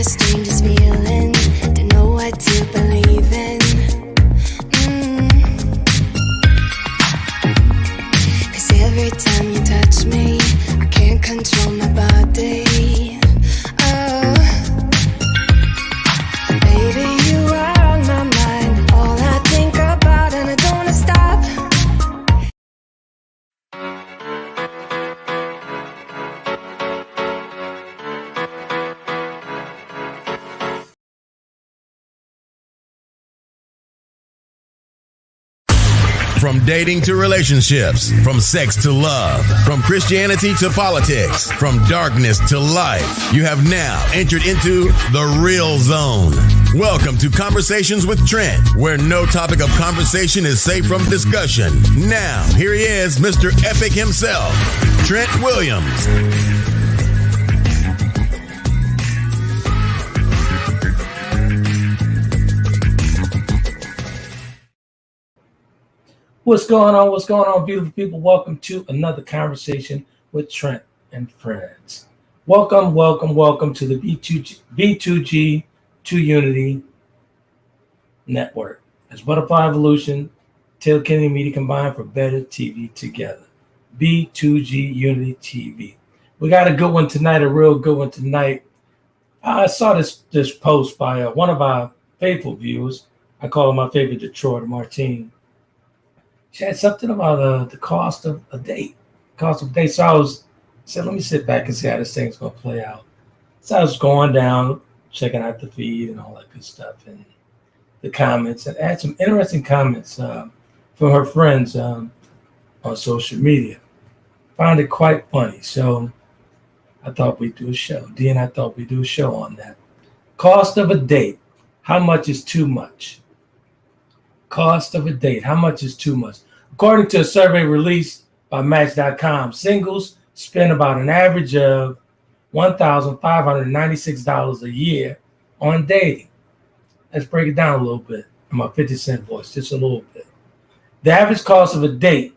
strangest feeling. Don't know what to believe in. Cause every time you touch me, I can't control my body. Oh, baby, you are on my mind. All I think about, and I don't wanna stop. From dating to relationships, from sex to love, from Christianity to politics, from darkness to light, you have now entered into the real zone. Welcome to Conversations with Trent, where no topic of conversation is safe from discussion. Now, here he is, Mr. Epic himself, Trent Williams. What's going on? What's going on, beautiful people? Welcome to another conversation with Trent and friends. Welcome to the B2G 2 Unity Network. It's Butterfly Evolution, Taylor Kennedy Media combined for better TV together. B2G Unity TV. We got a good one tonight, a real good one tonight. I saw this post by one of our faithful viewers. I call him my favorite Detroit, Martine. She had something about the cost of a date. So I said, let me sit back and see how this thing's going to play out. So I was going down, checking out the feed and all that good stuff and the comments. And I had some interesting comments from her friends on social media. Found it quite funny. So I thought we'd do a show. Dee and I thought we'd do a show on that. Cost of a date. How much is too much? Cost of a date. How much is too much? According to a survey released by Match.com, singles spend about an average of $1,596 a year on dating. Let's break it down a little bit in my 50-cent voice, just a little bit. The average cost of a date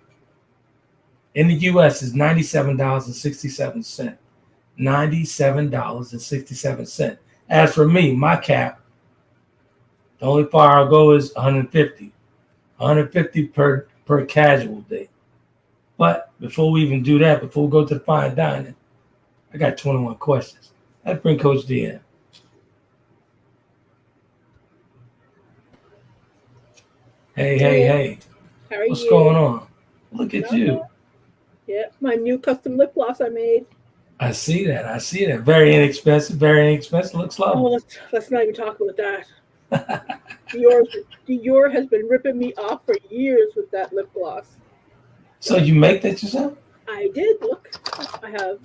in the U.S. is $97.67. $97.67. As for me, my cap, the only far I'll go is $150 per casual date. But before we even do that, before we go to the fine dining, I got 21 questions. Let's bring Coach Dee in. Hey. How are What's you? going on? Look at you. Yeah, my new custom lip gloss I made. I see that. Very inexpensive. Looks lovely. Oh, let's not even talk about that. Dior has been ripping me off for years with that lip gloss. So you make that yourself? I did. Look, I have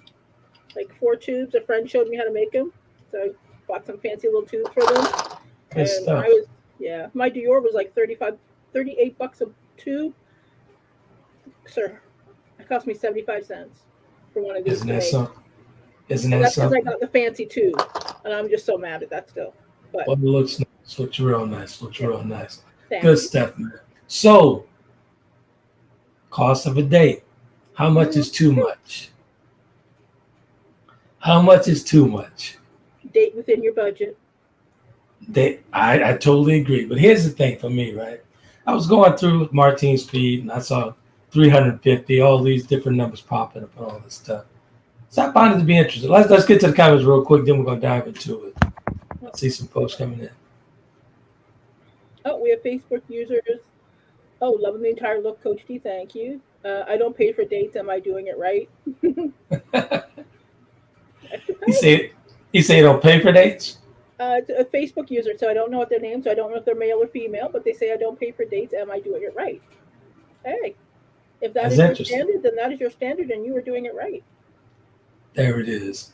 like 4 tubes. A friend showed me how to make them, so I bought some fancy little tubes for them. Good stuff. My Dior was like $38 a tube. Sir, it cost me 75 cents for one of these. Isn't that something? That's because I got the fancy tube, and I'm just so mad at that still. But well, it looks nice. Looks real nice. Thanks. Good stuff, man. So, cost of a date. How much is too much? How much is too much? Date within your budget. I totally agree. But here's the thing for me, right? I was going through Martine's feed and I saw 350, all these different numbers popping up and all this stuff. So I found it to be interesting. Let's get to the comments real quick, then we're going to dive into it. I see some folks coming in. Oh, we have Facebook users. Oh, loving the entire look, Coach Dee. Thank you. I don't pay for dates. Am I doing it right? You say you don't pay for dates? It's a Facebook user, so I don't know what their name, so I don't know if they're male or female, but they say I don't pay for dates. Am I doing it right? Hey, if that is your standard, then that is your standard, and you are doing it right. There it is.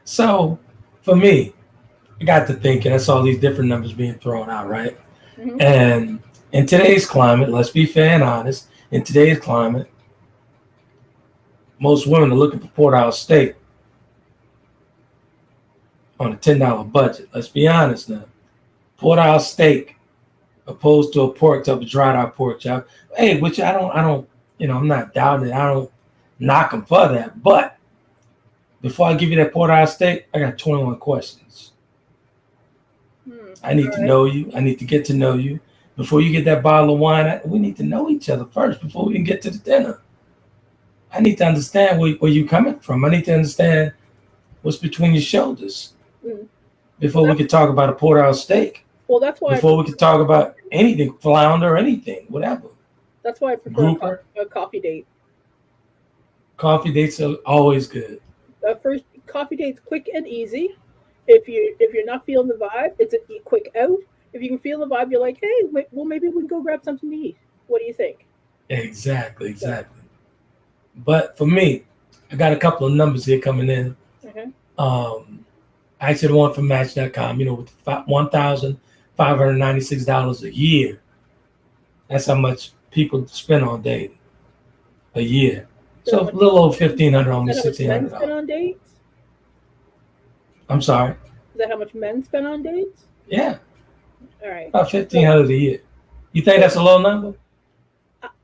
So, for me, I got to thinking, I saw these different numbers being thrown out, right? Mm-hmm. And in today's climate, let's be fair and honest, in today's climate, most women are looking for porterhouse steak on a $10 budget. Let's be honest now. Porterhouse steak opposed to a pork chop, a dried out pork chop. Hey, which I don't, I'm not doubting it. I don't knock them for that. But before I give you that porterhouse steak, I got 21 questions. I need to know you. I need to get to know you. Before you get that bottle of wine, we need to know each other first before we can get to the dinner. I need to understand where you're coming from. I need to understand what's between your shoulders before we can talk about a porterhouse steak. Well, that's why. Before we can talk about anything, flounder, anything, whatever. That's why I prefer a coffee date. Coffee dates are always good. First, coffee date's quick and easy. If you're not feeling the vibe, it's a quick out. If you can feel the vibe, you're like, hey, well, maybe we can go grab something to eat. What do you think? Exactly. But for me, I got a couple of numbers here coming in. Actually, the one from Match.com, with $1,596 a year. That's how much people spend on dating a year. So a little over $1,500, almost $1,600. Men spend on dates? I'm sorry. Is that how much men spend on dates? Yeah. All right. About $1,500 a year. You think that's a low number?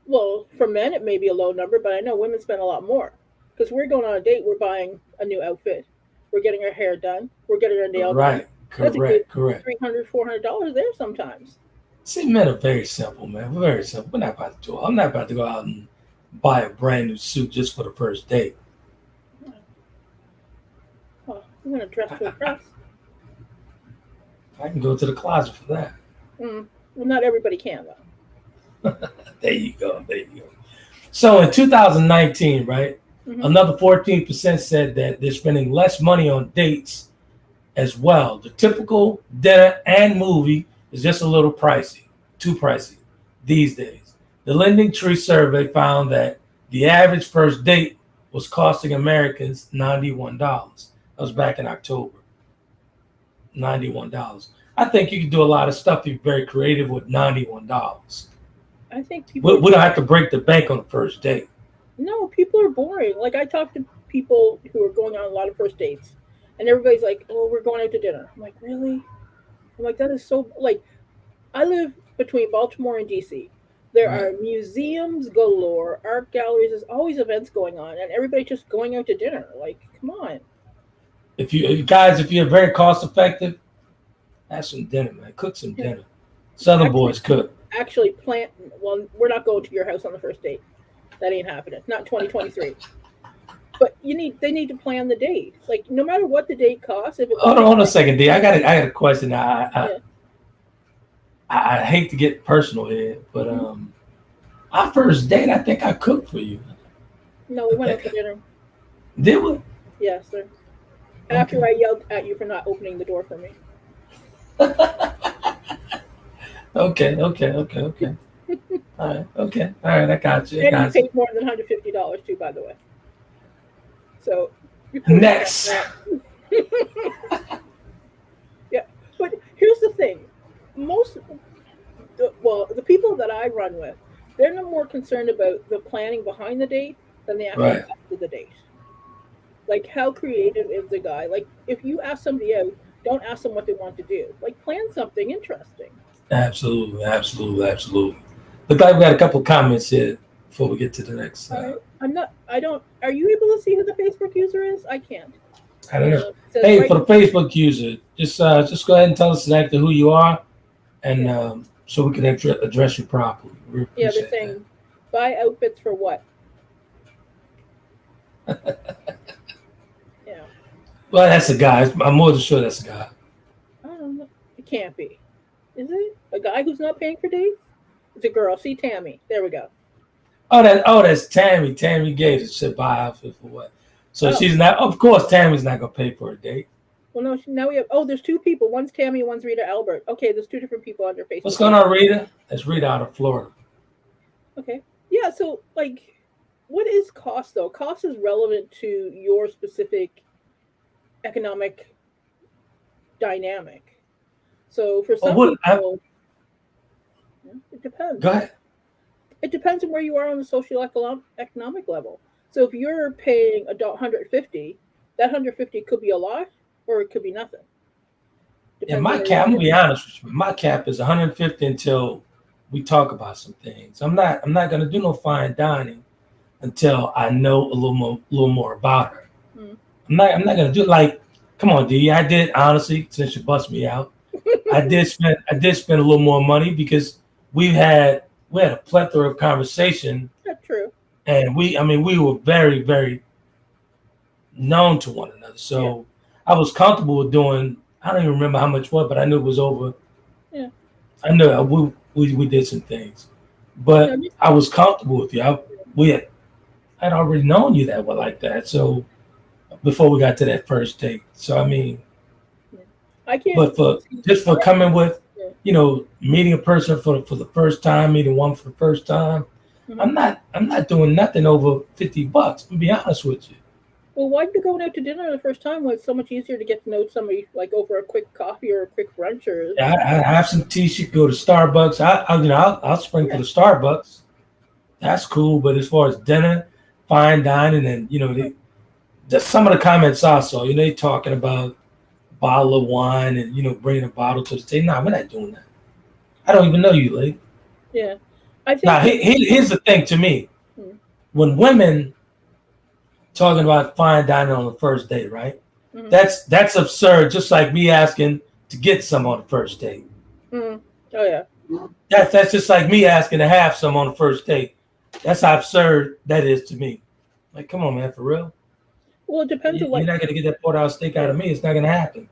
Well, for men, it may be a low number, but I know women spend a lot more. Because we're going on a date, we're buying a new outfit. We're getting our hair done. We're getting our nails done. Right. Correct. $300, $400 there sometimes. See, men are very simple, man. We're very simple. We're not about to do it. I'm not about to go out and buy a brand new suit just for the first date. Well, I'm going to dress to impress. I can go to the closet for that. Well, not everybody can, though. There you go. So in 2019, right, another 14% said that they're spending less money on dates as well. The typical dinner and movie is just a little pricey, too pricey these days. The Lending Tree survey found that the average first date was costing Americans $91. That was back in October. $91. I think you can do a lot of stuff if you're very creative with $91. I think people we don't have to break the bank on the first date. No, people are boring. Like, I talk to people who are going on a lot of first dates, and everybody's like, oh, we're going out to dinner. I'm like, really? I'm like, that is so, like, I live between Baltimore and DC. There are museums galore, art galleries. There's always events going on, and everybody's just going out to dinner. Like, come on. If you're very cost effective, have some dinner, man. Cook some dinner. Southern boys cook. Actually, well, we're not going to your house on the first date. That ain't happening. Not 2023. But they need to plan the date. Like, no matter what the date costs. Hold on a second, D. I got a question. I hate to get personal here, but our first date, I think I cooked for you. No, we went out to dinner. Did we? Yes, sir. After I yelled at you for not opening the door for me. Okay. All right. I got you. And you paid more than $150 too, by the way. So next. Yeah, but here's the thing: the people that I run with, they're no more concerned about the planning behind the date than the actual after the date. Like, how creative is the guy? Like, if you ask somebody out, don't ask them what they want to do. Like, plan something interesting. Absolutely. Look like we got a couple comments here before we get to the next. Are you able to see who the Facebook user is? I can't. I don't know. Hey, for the Facebook user, just go ahead and tell us exactly who you are, and so we can address you properly. Yeah, they're saying, buy outfits for what? Yeah. Well, that's a guy. I'm more than sure that's a guy. I don't know. It can't be. Is it a guy who's not paying for dates? It's a girl. See, Tammy. There we go. That's Tammy. Tammy Gates said buy outfit for what? So she's not. Of course, Tammy's not gonna pay for a date. Well, no. Now we have. Oh, there's two people. One's Tammy. One's Rita Albert. Okay, there's two different people under Facebook. What's going on, Rita? That's Rita out of Florida. Okay. Yeah. So, like, what is cost though? Cost is relevant to your specific economic dynamic. So for some people, it depends. Go ahead. It depends on where you are on the socio-economic level. So if you're paying $150, that $150 could be a lot, or it could be nothing. Yeah, my cap. I'm gonna be honest with you. My cap is $150 until we talk about some things. I'm not gonna do no fine dining until I know a little more about her. I'm not gonna do it like. Come on, D. I did honestly since you bust me out. I did spend a little more money because we had a plethora of conversation, That's true. and we were very, very known to one another. So I was comfortable with doing. I don't even remember how much was, but I knew it was over. Yeah. I knew we did some things, No, but I was comfortable with you. I'd already known you that well like that. So before we got to that first date, so I mean, I can't. but for coming with, meeting a person for the first time, meeting one for the first time, I'm not doing nothing over $50. To be honest with you. Well, why be going out to dinner the first time when it's so much easier to get to know somebody like over a quick coffee or a quick brunch or? Yeah, I have some tea. She could go to Starbucks. I'll spring for the Starbucks. That's cool. But as far as dinner, fine dining, and some of the comments I saw, they talking about bottle of wine and bringing a bottle to the table. Nah, we're not doing that. I don't even know you, lady. Yeah, I think. Now, here's the thing to me: when women talking about fine dining on the first date, right? Mm-hmm. That's absurd. Just like me asking to get some on the first date. Mm-hmm. Oh yeah. That's just like me asking to have some on the first date. That's how absurd that is to me. Like, come on, man, for real. Well, it depends on you're not gonna get that $4 steak out of me. It's not gonna happen.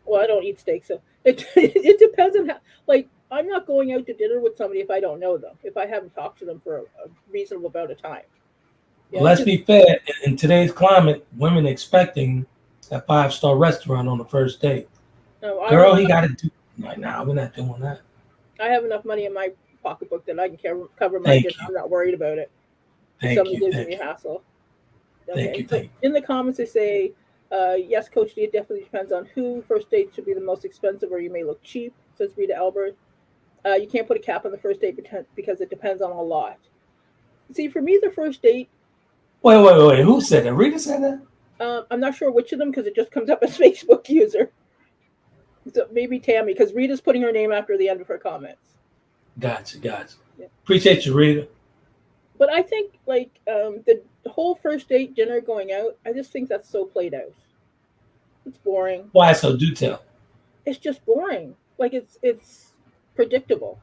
Well, I don't eat steak, so it depends on how. Like, I'm not going out to dinner with somebody if I don't know them, if I haven't talked to them for a reasonable amount of time. Yeah, let's be fair. In today's climate, women expecting a 5-star restaurant on the first date. No, girl, he got to do. Like, nah, we're not doing that. I have enough money in my pocketbook that I can cover my dinner. I'm not worried about it. Somebody gives me a hassle. Okay. Thank you. In the comments, they say, yes, Coach Dee, it definitely depends on who. First date should be the most expensive, or you may look cheap, says Rita Albert. You can't put a cap on the first date because it depends on a lot. See, for me, the first date. Wait. Who said that? Rita said that? I'm not sure which of them because it just comes up as Facebook user. So maybe Tammy, because Rita's putting her name after the end of her comments. Gotcha. Yeah. Appreciate you, Rita. But I think, like, the whole first date dinner going out, I just think that's so played out. It's boring. Why so? Do tell. It's just boring. Like, it's predictable.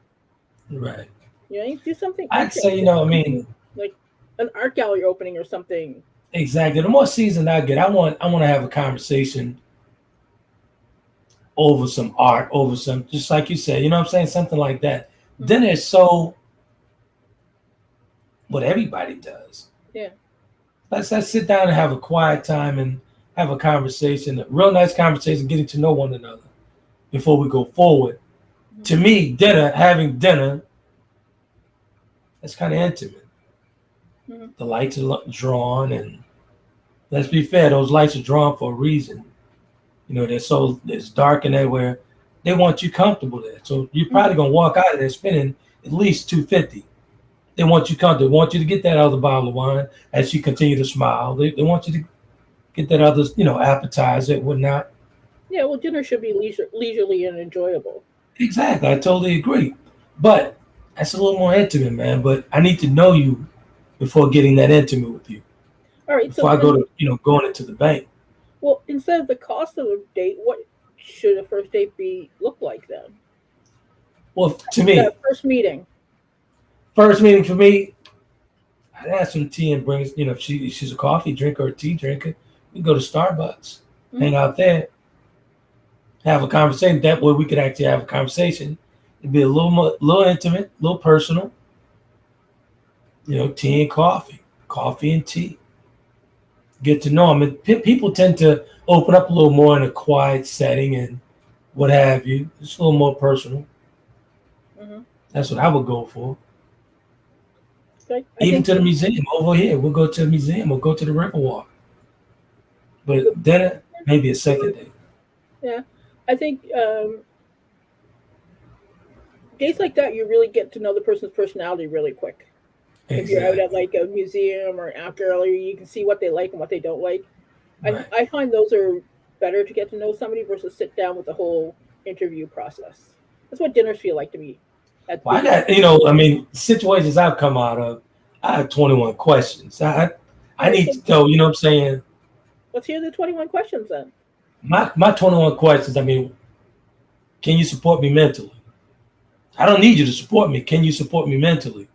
Right. You do something. I'd say, like an art gallery opening or something. Exactly. The more seasoned I get, I want to have a conversation over some art, over some, just like you said, you know what I'm saying? Something like that. Mm-hmm. Then it's so what everybody does. Yeah. Let's sit down and have a quiet time and have a conversation, a real nice conversation, getting to know one another before we go forward. Mm-hmm. To me, having dinner, that's kind of intimate. Mm-hmm. The lights are drawn, and let's be fair, those lights are drawn for a reason. It's dark in there where they want you comfortable there. So you're probably gonna walk out of there spending at least $250. They want you comfortable. They want you to get that other bottle of wine as you continue to smile. They want you to get that other, appetizer and whatnot. Yeah, well, dinner should be leisurely and enjoyable. Exactly, I totally agree. But that's a little more intimate, man. But I need to know you before getting that intimate with you. All right. Before I go to, going into the bank. Well, instead of the cost of a date, what should a first date look like then? Well, to me, first meeting. First meeting for me, I'd have some tea and bring, if she's a coffee drinker or a tea drinker, we go to Starbucks, hang out there, have a conversation. That way we could actually have a conversation. It'd be a little intimate, a little personal. Tea and coffee and tea. Get to know them. And people tend to open up a little more in a quiet setting and what have you. It's a little more personal. Mm-hmm. That's what I would go for. Okay. Even to the museum over here. We'll go to the museum. We'll go to the Riverwalk. But dinner, maybe a second day. Yeah. I think dates like that, you really get to know the person's personality really quick. Exactly. If you're out at like a museum or an art gallery, you can see what they like and what they don't like. Right. I find those are better to get to know somebody versus sit down with the whole interview process. That's what dinners feel like to me. Well, I got, situations I've come out of, I have 21 questions. I need to know, you know what I'm saying? Let's hear the 21 questions then. My 21 questions, Can you support me mentally? I don't need you to support me. Can you support me mentally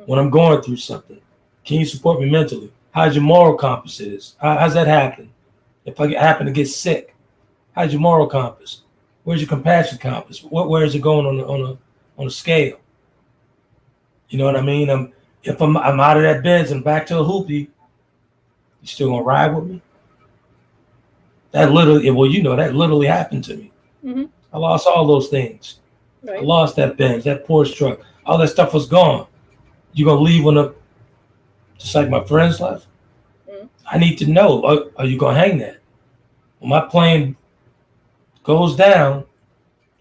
when I'm going through something? Can you support me mentally? How's your moral compass is? How's that happen? If I happen to get sick, how's your moral compass? Where's your compassion compass? Where is it going on a scale? You know what I mean? If I'm out of that bed and back to a hoopty, you still gonna ride with me? That literally happened to me. Mm-hmm. I lost all those things. Right. I lost that Benz, that Porsche truck. All that stuff was gone. You gonna leave just like my friends left? Mm-hmm. I need to know, are you gonna hang that? When my plane goes down,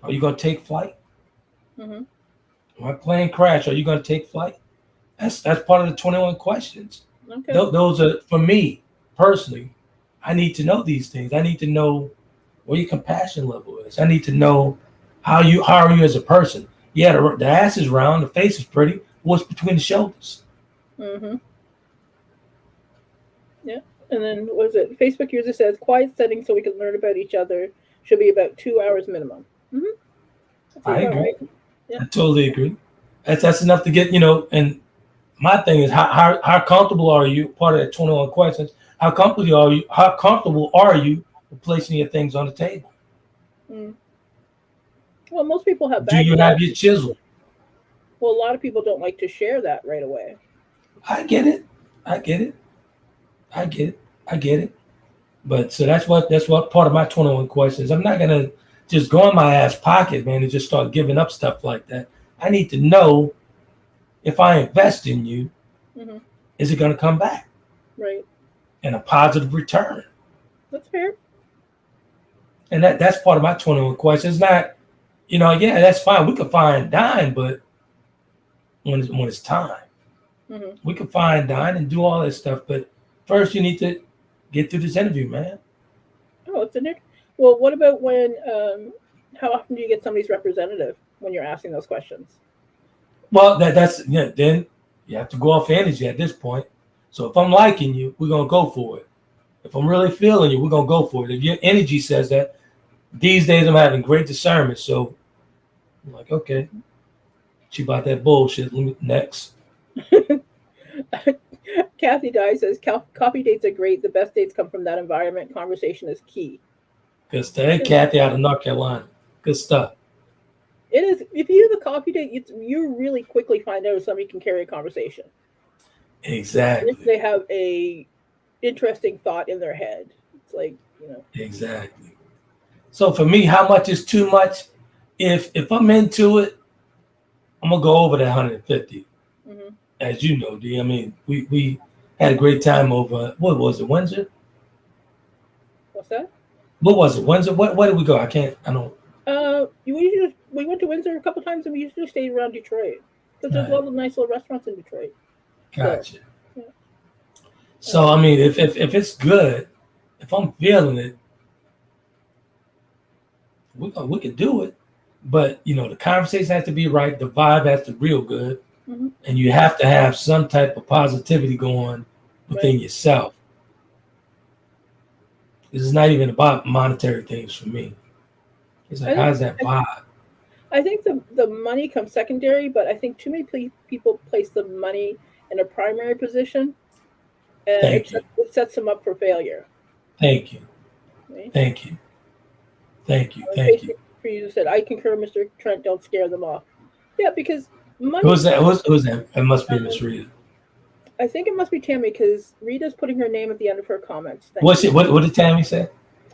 are you gonna take flight? Mm-hmm. When my plane crash, are you gonna take flight? That's part of the 21 questions. Okay. Those are, for me personally, I need to know these things. I need to know where your compassion level is. I need to know how are you as a person. Yeah, the ass is round, the face is pretty. What's between the shoulders? Mm-hmm. Yeah. And then what is it? Facebook user says quiet settings so we can learn about each other should be about 2 hours minimum. Mm-hmm. I agree. Right. Yeah. I totally agree. That's enough to get, and my thing is how comfortable are you? Part of that 21 questions. How comfortable are you with placing your things on the table? Mm. Well, most people have. Do you have your chisel? Well, a lot of people don't like to share that right away. I get it. But so that's what part of my 21 questions. I'm not gonna just go in my ass pocket, man, and just start giving up stuff like that. I need to know if I invest in you, mm-hmm. is it gonna come back? Right. And a positive return. That's fair. And that's part of my 21 questions. Not, yeah, that's fine. We can find dine, but when it's time, mm-hmm. we can find dine and do all that stuff. But first, you need to get through this interview, man. Oh, it's in there. Well, what about when? How often do you get somebody's representative when you're asking those questions? Well, then you have to go off energy at this point. So if I'm liking you, we're gonna go for it. If I'm really feeling you, we're gonna go for it. If your energy says that, these days I'm having great discernment. So I'm like, okay, she about that bullshit. Next. Kathy Dye says coffee dates are great. The best dates come from that environment. Conversation is key. Good stuff. Hey, Kathy out of North Carolina. Good stuff. It is. If you have a coffee date, you really quickly find out if somebody can carry a conversation. Exactly. And if they have a interesting thought in their head, it's like, Exactly. So for me, how much is too much? If I'm into it, I'm gonna go over that 150. mm-hmm. As you know, D. I mean, we had a great time over. What was it, Windsor? What's that? What was it, Windsor? Where did we go? I don't. We went to Windsor a couple times, and we usually stayed around Detroit because there's a lot of nice little restaurants in Detroit. Gotcha. So, yeah. So I mean, if it's good, if I'm feeling it, we can do it. But the conversation has to be right. The vibe has to be real good, mm-hmm. and you have to have some type of positivity going within yourself. This is not even about monetary things for me. It's like, how's that vibe? I think the money comes secondary, but I think too many people place the money in a primary position, and it sets them up for failure. Thank you. Right? Thank you. For you said, I concur, Mr. Trent. Don't scare them off. Yeah, because money. Who's that? Who's that? It must be Miss Rita. I think it must be Tammy because Rita's putting her name at the end of her comments. What did Tammy say?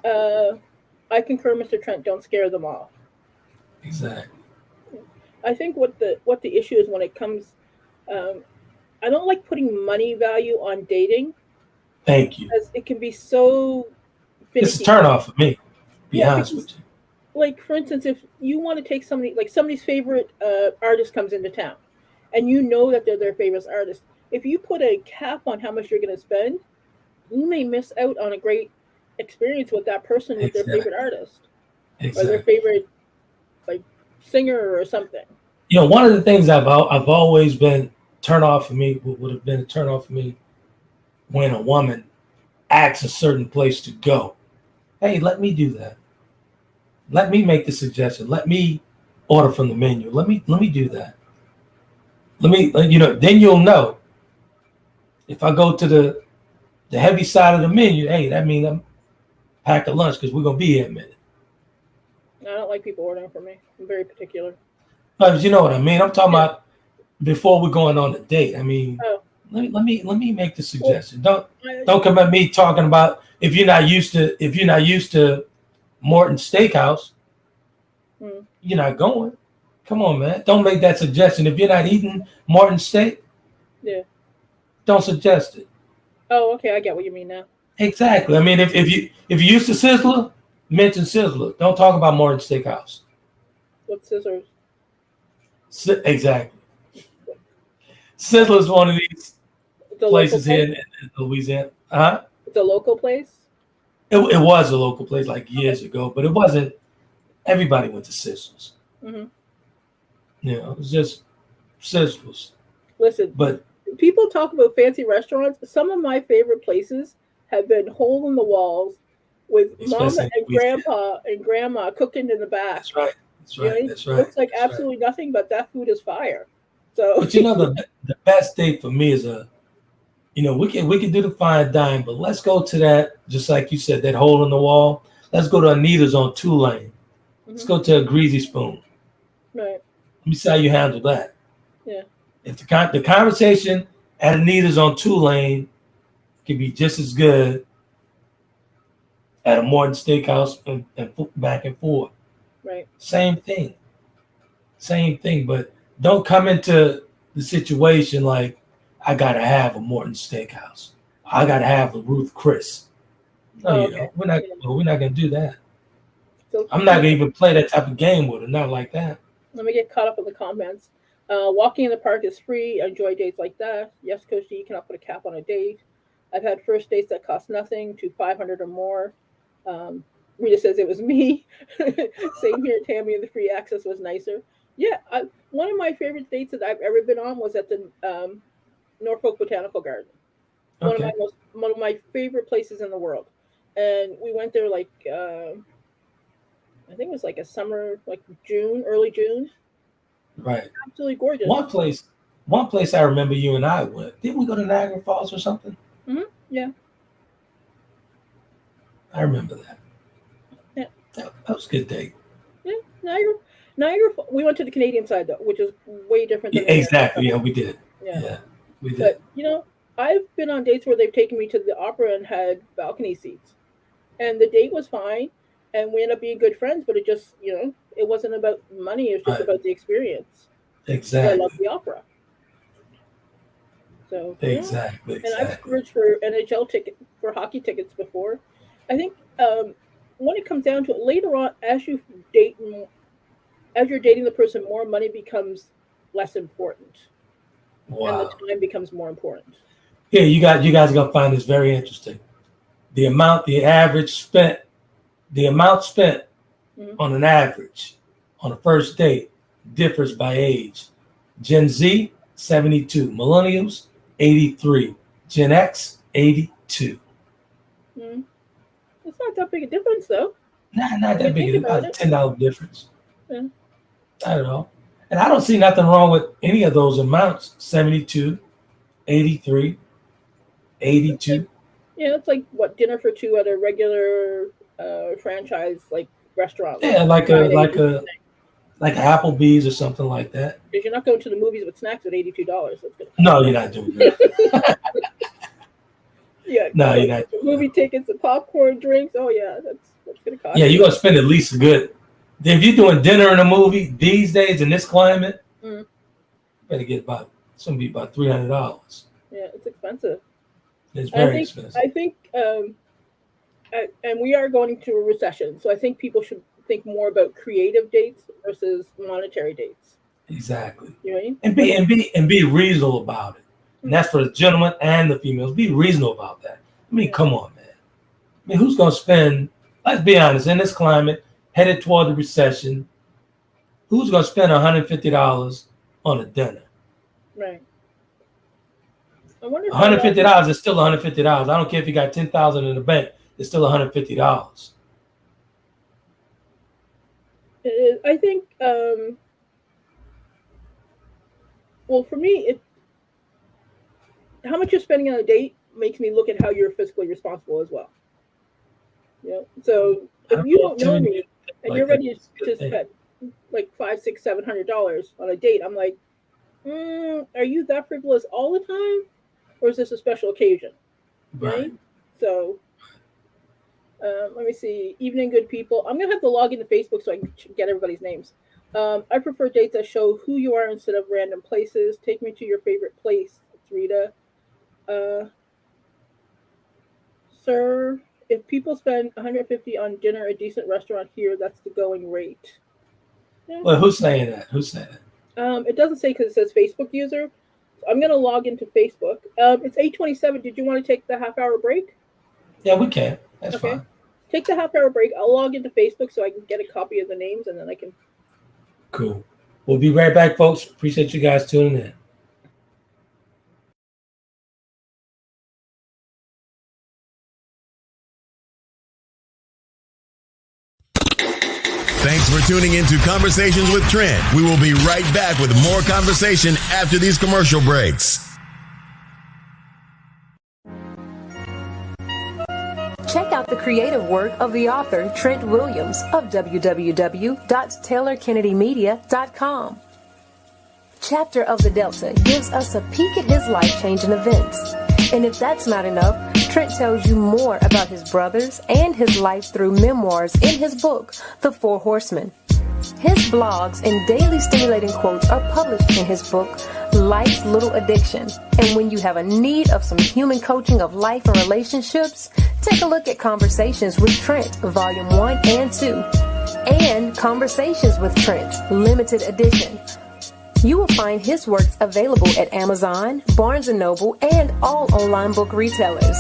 I concur, Mr. Trent. Don't scare them off. Exactly. I think what the issue is when it comes. I don't like putting money value on dating. Thank you. Because it can be so. It's a turn off for me. Be honest with you. Like, for instance, if you want to take somebody's favorite artist comes into town, and you know that they're their favorite artist, if you put a cap on how much you're going to spend, you may miss out on a great experience with that person with their favorite artist or their favorite singer or something. One of the things I've always been turn off for me would have been a turn off for me when a woman asks a certain place to go. Hey, let me do that. Let me make the suggestion. Let me order from the menu. Let me do that. Let me, then you'll know. If I go to the heavy side of the menu, hey, that means I'm pack a lunch because we're gonna be here in a minute. I don't like people ordering for me. I'm very particular. But you know what I mean. I'm talking about before we're going on a date. I mean, let me make the suggestion. Don't come at me talking about if you're not used to Morton Steakhouse, you're not going. Come on, man. Don't make that suggestion. If you're not eating Morton steak, don't suggest it. Oh, okay. I get what you mean now. Exactly. I mean, if you used to Sizzler, mention Sizzler. Don't talk about Morton Steakhouse. What's Sizzlers? Exactly. Sizzler's one of these places here in Louisiana. It's a local place? It was a local place like years ago, but it wasn't. Everybody went to Sizzlers. Mm-hmm. It was just Sizzlers. Listen, but people talk about fancy restaurants. Some of my favorite places have been hole in the walls with mama and grandpa and grandma cooking in the back. That's right. That's right. That's right. It looks like absolutely nothing, but that food is fire. So, but the best date for me is we can do the fine dine, but let's go to that, just like you said, that hole in the wall. Let's go to Anita's on Tulane. Let's go to a Greasy Spoon. Right. Let me see how you handle that. Yeah. If the conversation at Anita's on Tulane can be just as good at a Morton Steakhouse and back and forth. Right. Same thing. But don't come into the situation like, I gotta have a Morton Steakhouse. I gotta have a Ruth Chris. No, we're not gonna do that. So, I'm not gonna even play that type of game with her. Not like that. Let me get caught up in the comments. Walking in the park is free. Enjoy dates like that. Yes, Coach Dee, you cannot put a cap on a date. I've had first dates that cost nothing to $500 or more. Rita says it was me. Same here, Tammy. The free access was nicer. Yeah, one of my favorite dates that I've ever been on was at the Norfolk Botanical Garden. Okay. One of my favorite places in the world. And we went there like I think it was like a summer, like early June. Right. Absolutely gorgeous. One place I remember you and I went. Didn't we go to Niagara Falls or something? Mm-hmm. Yeah. I remember that. Yeah. That was a good date. Yeah, Niagara. We went to the Canadian side though, which is way different. Than exactly. Yeah, we did. Yeah, we did. But I've been on dates where they've taken me to the opera and had balcony seats, and the date was fine, and we ended up being good friends. But it just, it wasn't about money. It was just about the experience. Exactly. I love the opera. So exactly. And I've searched for NHL for hockey tickets before. I think when it comes down to it, later on, as you're dating the person more, money becomes less important. Wow. And the time becomes more important. Yeah, you guys are gonna find this very interesting. The amount spent on an average on a first date differs by age. Gen Z, 72. Millennials, 83. Gen X, 82. Mm-hmm. It's not that big a difference, though. Nah, not that big. About a $10 difference. Yeah. I don't know. And I don't see nothing wrong with any of those amounts. 72, 83, 82. Yeah, it's like dinner for two at a regular franchise like restaurant. Yeah, like a Applebee's or something like that. Because you're not going to the movies with snacks at $82. That's good. No, you're not doing that. Yeah. No, you're not. Movie tickets, and popcorn, drinks. Oh yeah, that's gonna cost. Yeah, you're gonna spend at least a good. If you're doing dinner and a movie these days in this climate, you better get it's gonna be about $300. Yeah, it's expensive. It's very expensive. I think, and we are going into a recession, so I think people should think more about creative dates versus monetary dates. Exactly. You know what I mean? And be reasonable about it. And that's for the gentlemen and the females. Be reasonable about that. I mean, come on, man. I mean, who's gonna spend? Let's be honest. In this climate, headed toward the recession, who's gonna spend $150 on a dinner? Right. I wonder. $150 is still $150. I don't care if you got $10,000 in the bank. It's still $150. It is. I think. Well, for me, how much you're spending on a date makes me look at how you're fiscally responsible as well. So I if you know don't know too, me and you're ready to spend like $500, $600, $700 on a date, I'm like, are you that frivolous all the time, or is this a special occasion? right. So let me see. Evening, good people. I'm gonna have to log into Facebook so I can get everybody's names. I prefer dates that show who you are instead of random places. Take me to your favorite place. It's Rita. Sir, if people spend 150 on dinner at a decent restaurant here, that's the going rate. Yeah. Well, who's saying that? Who's saying that? It doesn't say because it says Facebook user. So I'm gonna log into Facebook. It's 8:27. Did you want to take the half-hour break? Yeah, we can. That's Okay. fine. Take the half-hour break. I'll log into Facebook so I can get a copy of the names, and then I can. Cool. We'll be right back, folks. Appreciate you guys tuning in. Thanks for tuning into Conversations with Trent. We will be right back with more conversation after these commercial breaks. Check out the creative work of the author Trent Williams of www.taylorkennedymedia.com. Chapter of the Delta gives us a peek at his life-changing events. And if that's not enough, Trent tells you more about his brothers and his life through memoirs in his book, The Four Horsemen. His blogs and daily stimulating quotes are published in his book, Life's Little Addiction. And when you have a need of some human coaching of life and relationships, take a look at Conversations with Trent, Volume 1 and 2, and Conversations with Trent, Limited Edition. You will find his works available at Amazon, Barnes & Noble, and all online book retailers.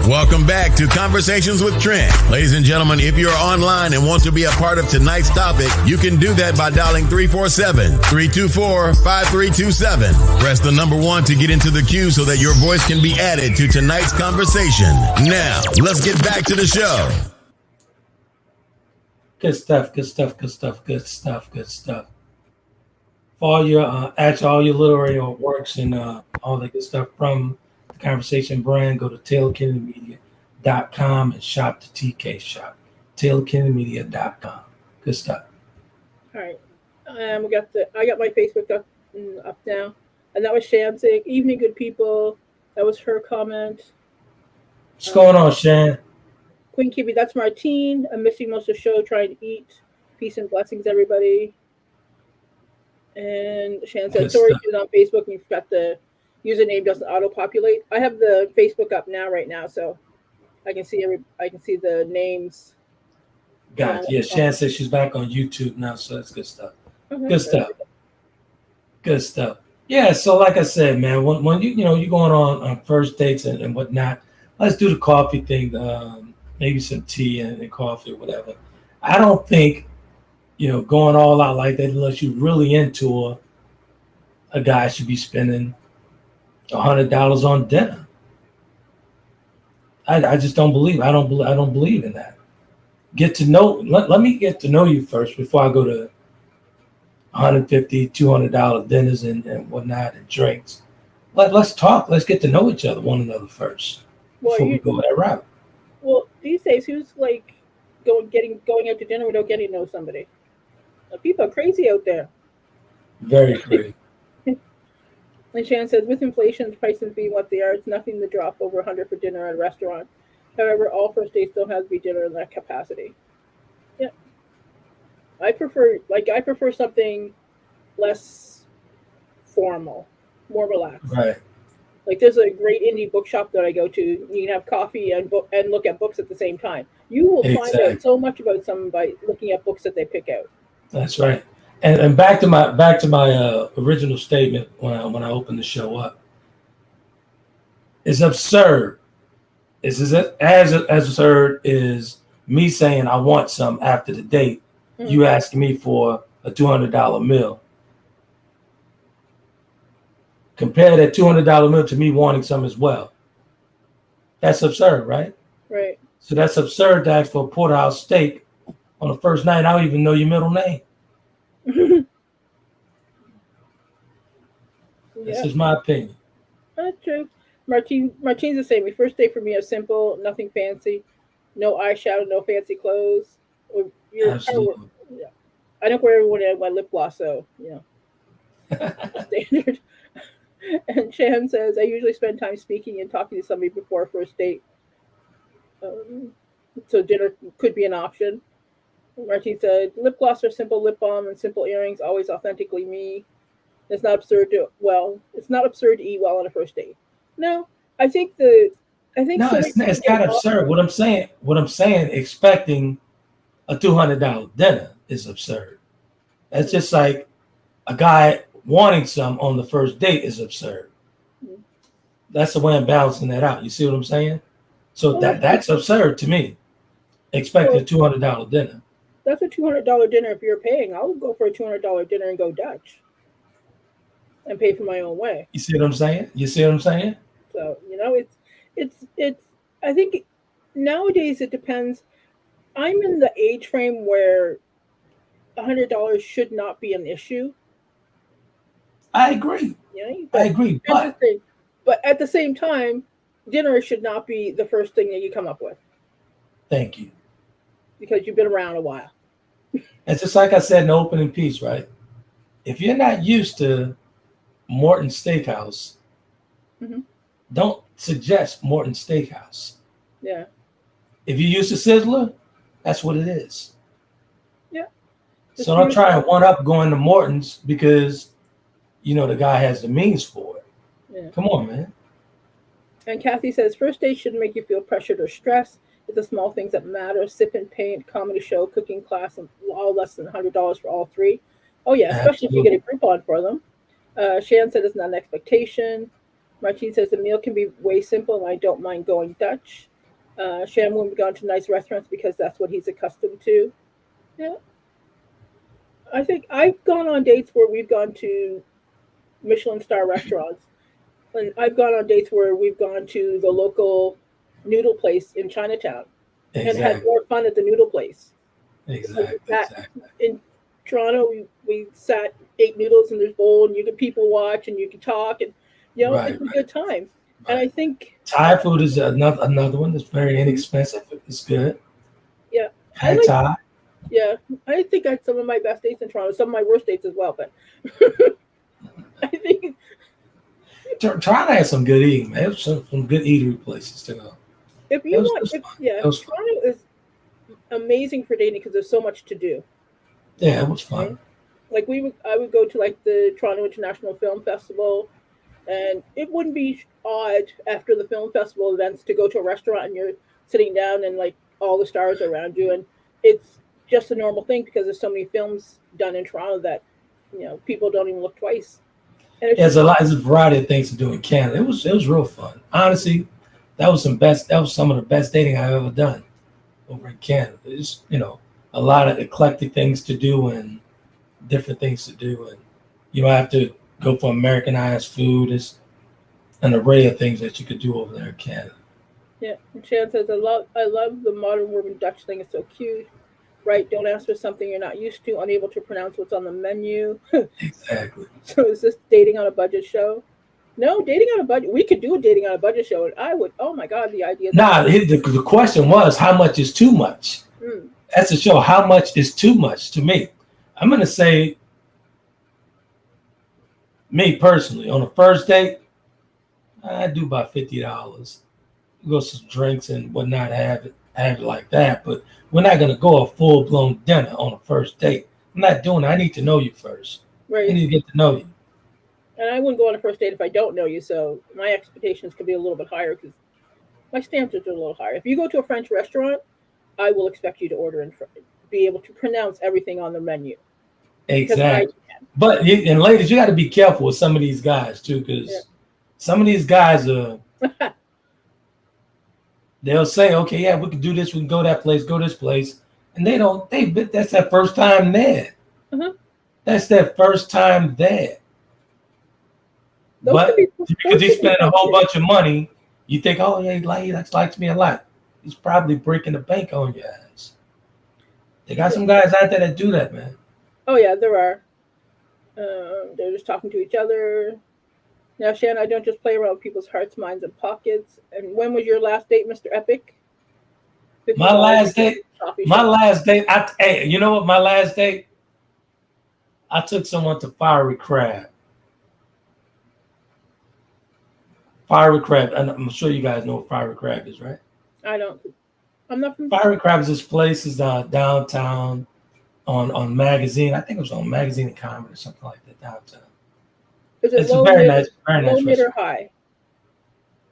Welcome back to Conversations with Trent. Ladies and gentlemen, if you're online and want to be a part of tonight's topic, you can do that by dialing 347-324-5327. Press the number 1 to get into the queue so that your voice can be added to tonight's conversation. Now, let's get back to the show. Good stuff, good stuff, good stuff, good stuff, good stuff. For all your all your literary works and all that good stuff from the Conversation brand, go to TaylorKennedyMedia.com and shop the TK shop. TaylorKennedyMedia.com. Good stuff. All right. I got my Facebook up now. And that was Sham saying, "Evening, good people." That was her comment. What's going on, Shan? Queen Kibi, that's Martine. I'm missing most of the show, trying to eat. Peace and blessings, everybody. And Shan said, "Sorry, she's on Facebook and you forgot the username doesn't auto-populate." I have the Facebook up now, right now, so I can see the names. Got it. Yeah, Shan says she's back on YouTube now, so that's good stuff. Good stuff. Good stuff. Yeah, so like I said, man, when you're going on first dates and whatnot, let's do the coffee thing. Maybe some tea and coffee or whatever. I don't think, going all out like that, unless you're really into a guy should be spending $100 on dinner. I just don't believe. I don't believe in that. Let me get to know you first before I go to $150, $200 dinners and whatnot and drinks. Let's talk. Let's get to know one another first before we go that route. Well, these days, who's like going out to dinner without getting to know somebody? People are crazy out there. Very crazy. And Shan says, with inflation, prices being what they are, it's nothing to drop over $100 for dinner at a restaurant. However, all first dates don't have to be dinner in that capacity. Yeah, I prefer something less formal, more relaxed. Right. Like there's a great indie bookshop that I go to. You can have coffee and look at books at the same time. You will find out so much about someone by looking at books that they pick out. That's right. And back to my original statement when I opened the show up. It's absurd. It's as absurd as me saying I want some after the date, you asking me for a $200 meal. Compare that $200 meal to me wanting some as well. That's absurd, right? Right. So that's absurd to ask for a porterhouse steak on the first night. I don't even know your middle name. This is my opinion. That's true. Martine's the same. The first day for me is simple, nothing fancy, no eyeshadow, no fancy clothes. Absolutely. Yeah. I don't wear everyone my lip gloss, so standard. And Shan says, I usually spend time speaking and talking to somebody before a first date. So dinner could be an option. Martine said, lip gloss or simple lip balm and simple earrings, always authentically me. It's not absurd to eat well on a first date. No, I think it's not absurd. What I'm saying, expecting a $200 dinner is absurd. That's just like a guy wanting some on the first date is absurd. That's the way I'm balancing that out. You see what I'm saying? So that's absurd to me. Expecting a $200 dinner. That's a $200 dinner if you're paying. I'll go for a $200 dinner and go Dutch. And pay for my own way. You see what I'm saying? So, it's I think nowadays it depends. I'm in the age frame where $100 should not be an issue. I agree. But at the same time, dinner should not be the first thing that you come up with. Thank you. Because you've been around a while. It's just like I said in the opening piece, right? If you're not used to Morton Steakhouse, don't suggest Morton Steakhouse. Yeah. If you use the Sizzler, that's what it is. Yeah. So don't try and one up going to Morton's because the guy has the means for it. Yeah. Come on, man. And Kathy says first date shouldn't make you feel pressured or stressed. It's the small things that matter. Sip and paint, comedy show, cooking class, and all less than $100 for all three. Oh yeah, especially if you get a coupon for them. Shan said it's not an expectation. Martine says the meal can be way simple and I don't mind going Dutch. Shan won't be going to nice restaurants because that's what he's accustomed to. Yeah. I think I've gone on dates where we've gone to Michelin star restaurants. And I've gone on dates where we've gone to the local noodle place in Chinatown and had more fun at the noodle place. Exactly. In Toronto, we sat, ate noodles in this bowl, and you could people watch and you could talk, and it's a good time. Right. And I think Thai food is another one that's very inexpensive. It's good. Yeah, Thai. Yeah, I think I had some of my best dates in Toronto, some of my worst dates as well. But I think Toronto has some good eating, man. Some good eatery places to go. Toronto is amazing for dating because there's so much to do. Yeah, it was fun. Like I would go to like the Toronto International Film Festival, and it wouldn't be odd after the film festival events to go to a restaurant and you're sitting down and like all the stars are around you, and it's just a normal thing because there's so many films done in Toronto that people don't even look twice. And there's a variety of things to do in Canada. It was real fun. Honestly, that was some of the best dating I've ever done over in Canada. It's a lot of eclectic things to do and different things to do, and you don't have to go for Americanized food. It's an array of things that you could do over there in Canada. Yeah, and Shan says, I love the modern woman Dutch thing. It's so cute. Right? Don't ask for something you're not used to, unable to pronounce what's on the menu. Exactly. So is this dating on a budget show? No, dating on a budget. We could do a dating on a budget show, and I would. Oh my God, the idea. The question was how much is too much. That's the show. How much is too much to me? I'm gonna say, me personally, on a first date, I do about $50. Go some drinks and whatnot, have it like that. But we're not gonna go a full blown dinner on a first date. I'm not doing it. I need to know you first. Right. I need to get to know you. And I wouldn't go on a first date if I don't know you. So my expectations could be a little bit higher because my standards are a little higher. If you go to a French restaurant, I will expect you to order and be able to pronounce everything on the menu. Exactly. But and ladies, you got to be careful with some of these guys too, because some of these guys are they'll say, okay, yeah, we can do this, we can go that place, go this place. And they don't, that's their first time there. Uh-huh. That's their first time there. Those But can be, because those he's can be spending a whole tough bunch of money, you think, oh, yeah, he likes me a lot. He's probably breaking the bank on your ass. They got some guys out there that do that, man. Oh yeah, there are. They're just talking to each other. Now, Shannon, I don't just play around with people's hearts, minds, and pockets. And when was your last date, Mr. Epic? My last date, coffee shop. hey, you know what? My last date, I took someone to Fiery Crab. Fiery Crab, and I'm sure you guys know what Fiery Crab is, right? I don't. I'm not from. Fiery Crab is this place is downtown on Magazine. I think it was on Magazine and Comedy or something like that downtown. Is it It's low, a very mid, nice low, mid, or restaurant.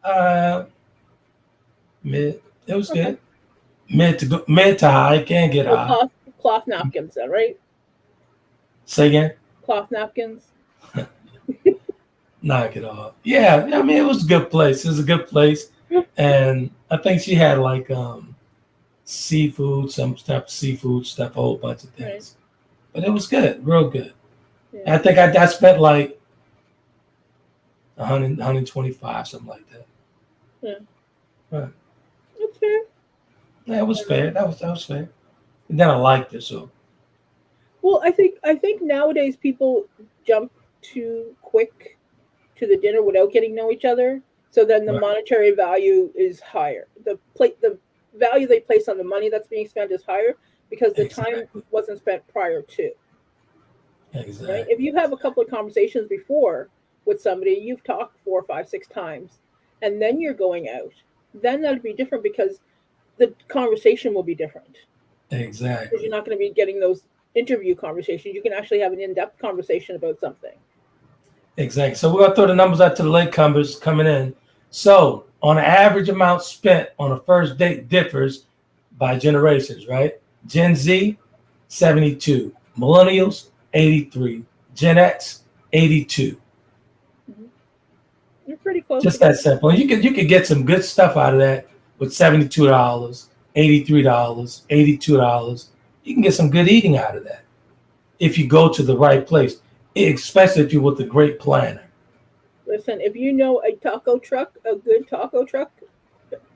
high? Mid. It was Okay. good. Mid to high. It can get high. Cloth napkins, then, right? Say again. Cloth napkins. Knock it off. Yeah, I mean it was a good place. It was a good place, and I think she had like seafood, some type of seafood stuff, a whole bunch of things. Right. But it was good, real good. Yeah. I think I spent like 100, 125, something like that. Yeah. Right. That's fair. Yeah, it was fair. That was fair. And then I liked it, so. Well, I think nowadays people jump too quick to the dinner without getting to know each other. So then the monetary value is higher. The value they place on the money that's being spent is higher because the time wasn't spent prior to. Exactly. Right? If you have a couple of conversations before with somebody, you've talked 4, 5, 6 times, and then you're going out, then that'd be different because the conversation will be different. Exactly. Because you're not going to be getting those interview conversations. You can actually have an in-depth conversation about something. Exactly. So we're going to throw the numbers out to the latecomers coming in. So on an average amount spent on a first date differs by generations, right? Gen Z, 72. Millennials, 83. Gen X, 82. Mm-hmm. You're pretty close. Just that simple. You could get some good stuff out of that with $72, $83, $82. You can get some good eating out of that if you go to the right place, especially if you're with a great planner. Listen, if you know a taco truck, a good taco truck,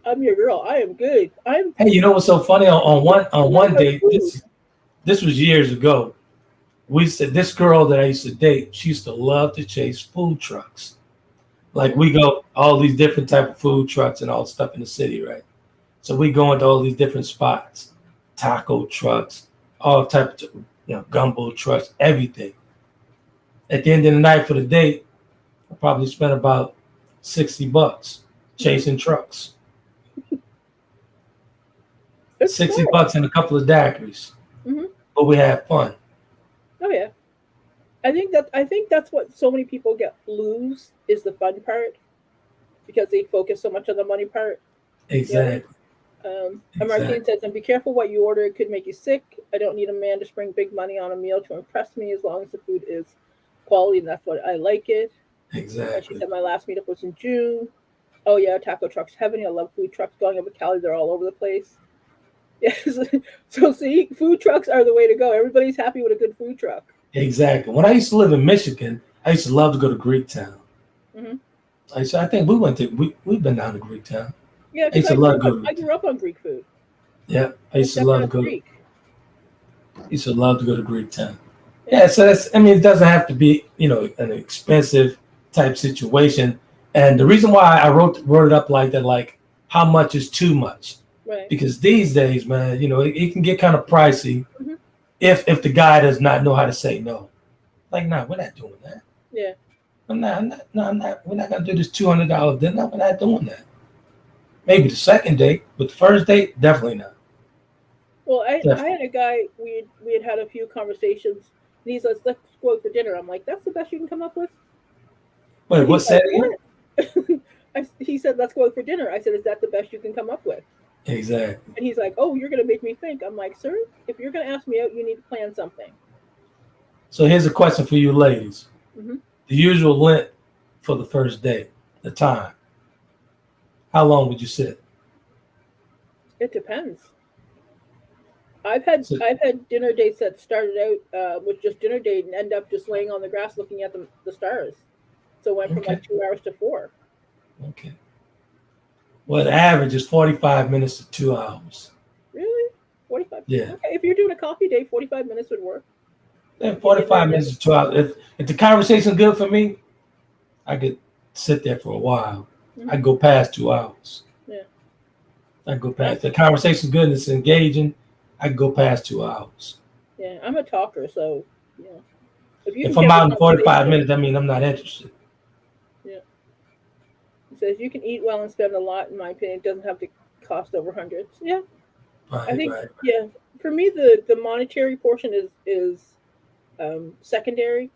I'm your girl. I am good. Hey, you know what's so funny? On one date, this was years ago. We said this girl that I used to date, she used to love to chase food trucks. Like we go all these different type of food trucks and all stuff in the city, right? So we go into all these different spots, taco trucks, all types of gumbo trucks, everything. At the end of the night for the date, I probably spent about $60 chasing trucks. $60 and a couple of daiquiris. Mm-hmm. But we had fun. Oh yeah. I think that's what so many people lose is the fun part because they focus so much on the money part. Exactly. And Martine says, and be careful what you order. It could make you sick. I don't need a man to spring big money on a meal to impress me as long as the food is quality, and that's what I like it. Exactly. She said my last meetup was in June. Oh yeah, taco trucks heaven. I love food trucks going up with Cali. They're all over the place. Yes. So see, food trucks are the way to go. Everybody's happy with a good food truck. Exactly. When I used to live in Michigan, I used to love to go to Greektown. Mm-hmm. I think we've been down to Greektown. Yeah, I grew up on Greek food. Yeah, I used to love to go. Greek. Used to love to go to Greektown. Yeah, so it doesn't have to be an expensive type situation. And the reason why I wrote it up like that, like how much is too much? Right. Because these days, man, it can get kind of pricey if the guy does not know how to say no. Like, no, we're not doing that. Yeah. I'm not. We're not gonna do this $200 dinner. We're not doing that. Maybe the second date, but the first date, definitely not. Well, I had a guy. We had a few conversations. And he's like, "Let's go out for dinner." I'm like, "That's the best you can come up with." Wait, what's that again? He said, "Let's go out for dinner." I said, "Is that the best you can come up with?" Exactly. And he's like, "Oh, you're gonna make me think." I'm like, "Sir, if you're gonna ask me out, you need to plan something." So here's a question for you ladies. Mm-hmm. The usual length for the first date, the time. How long would you sit? It depends. I've had dinner dates that started out with just dinner date and end up just laying on the grass looking at the stars. So it went from like 2 hours to 4. Okay. Well, the average is 45 minutes to 2 hours. Really? 45? Yeah. Okay, if you're doing a coffee date, 45 minutes would work. Yeah, 45 minutes to 2 hours. If the conversation's good for me, I could sit there for a while. Mm-hmm. I go past 2 hours. Yeah. I go past. The conversation's good and it's engaging, I can go past 2 hours. Yeah, I'm a talker, so yeah. If I'm out in 45 minutes, I mean I'm not interested. Yeah. It says you can eat well and spend a lot, in my opinion. It doesn't have to cost over hundreds. Yeah. Right, I think right. yeah. For me the monetary portion is secondary.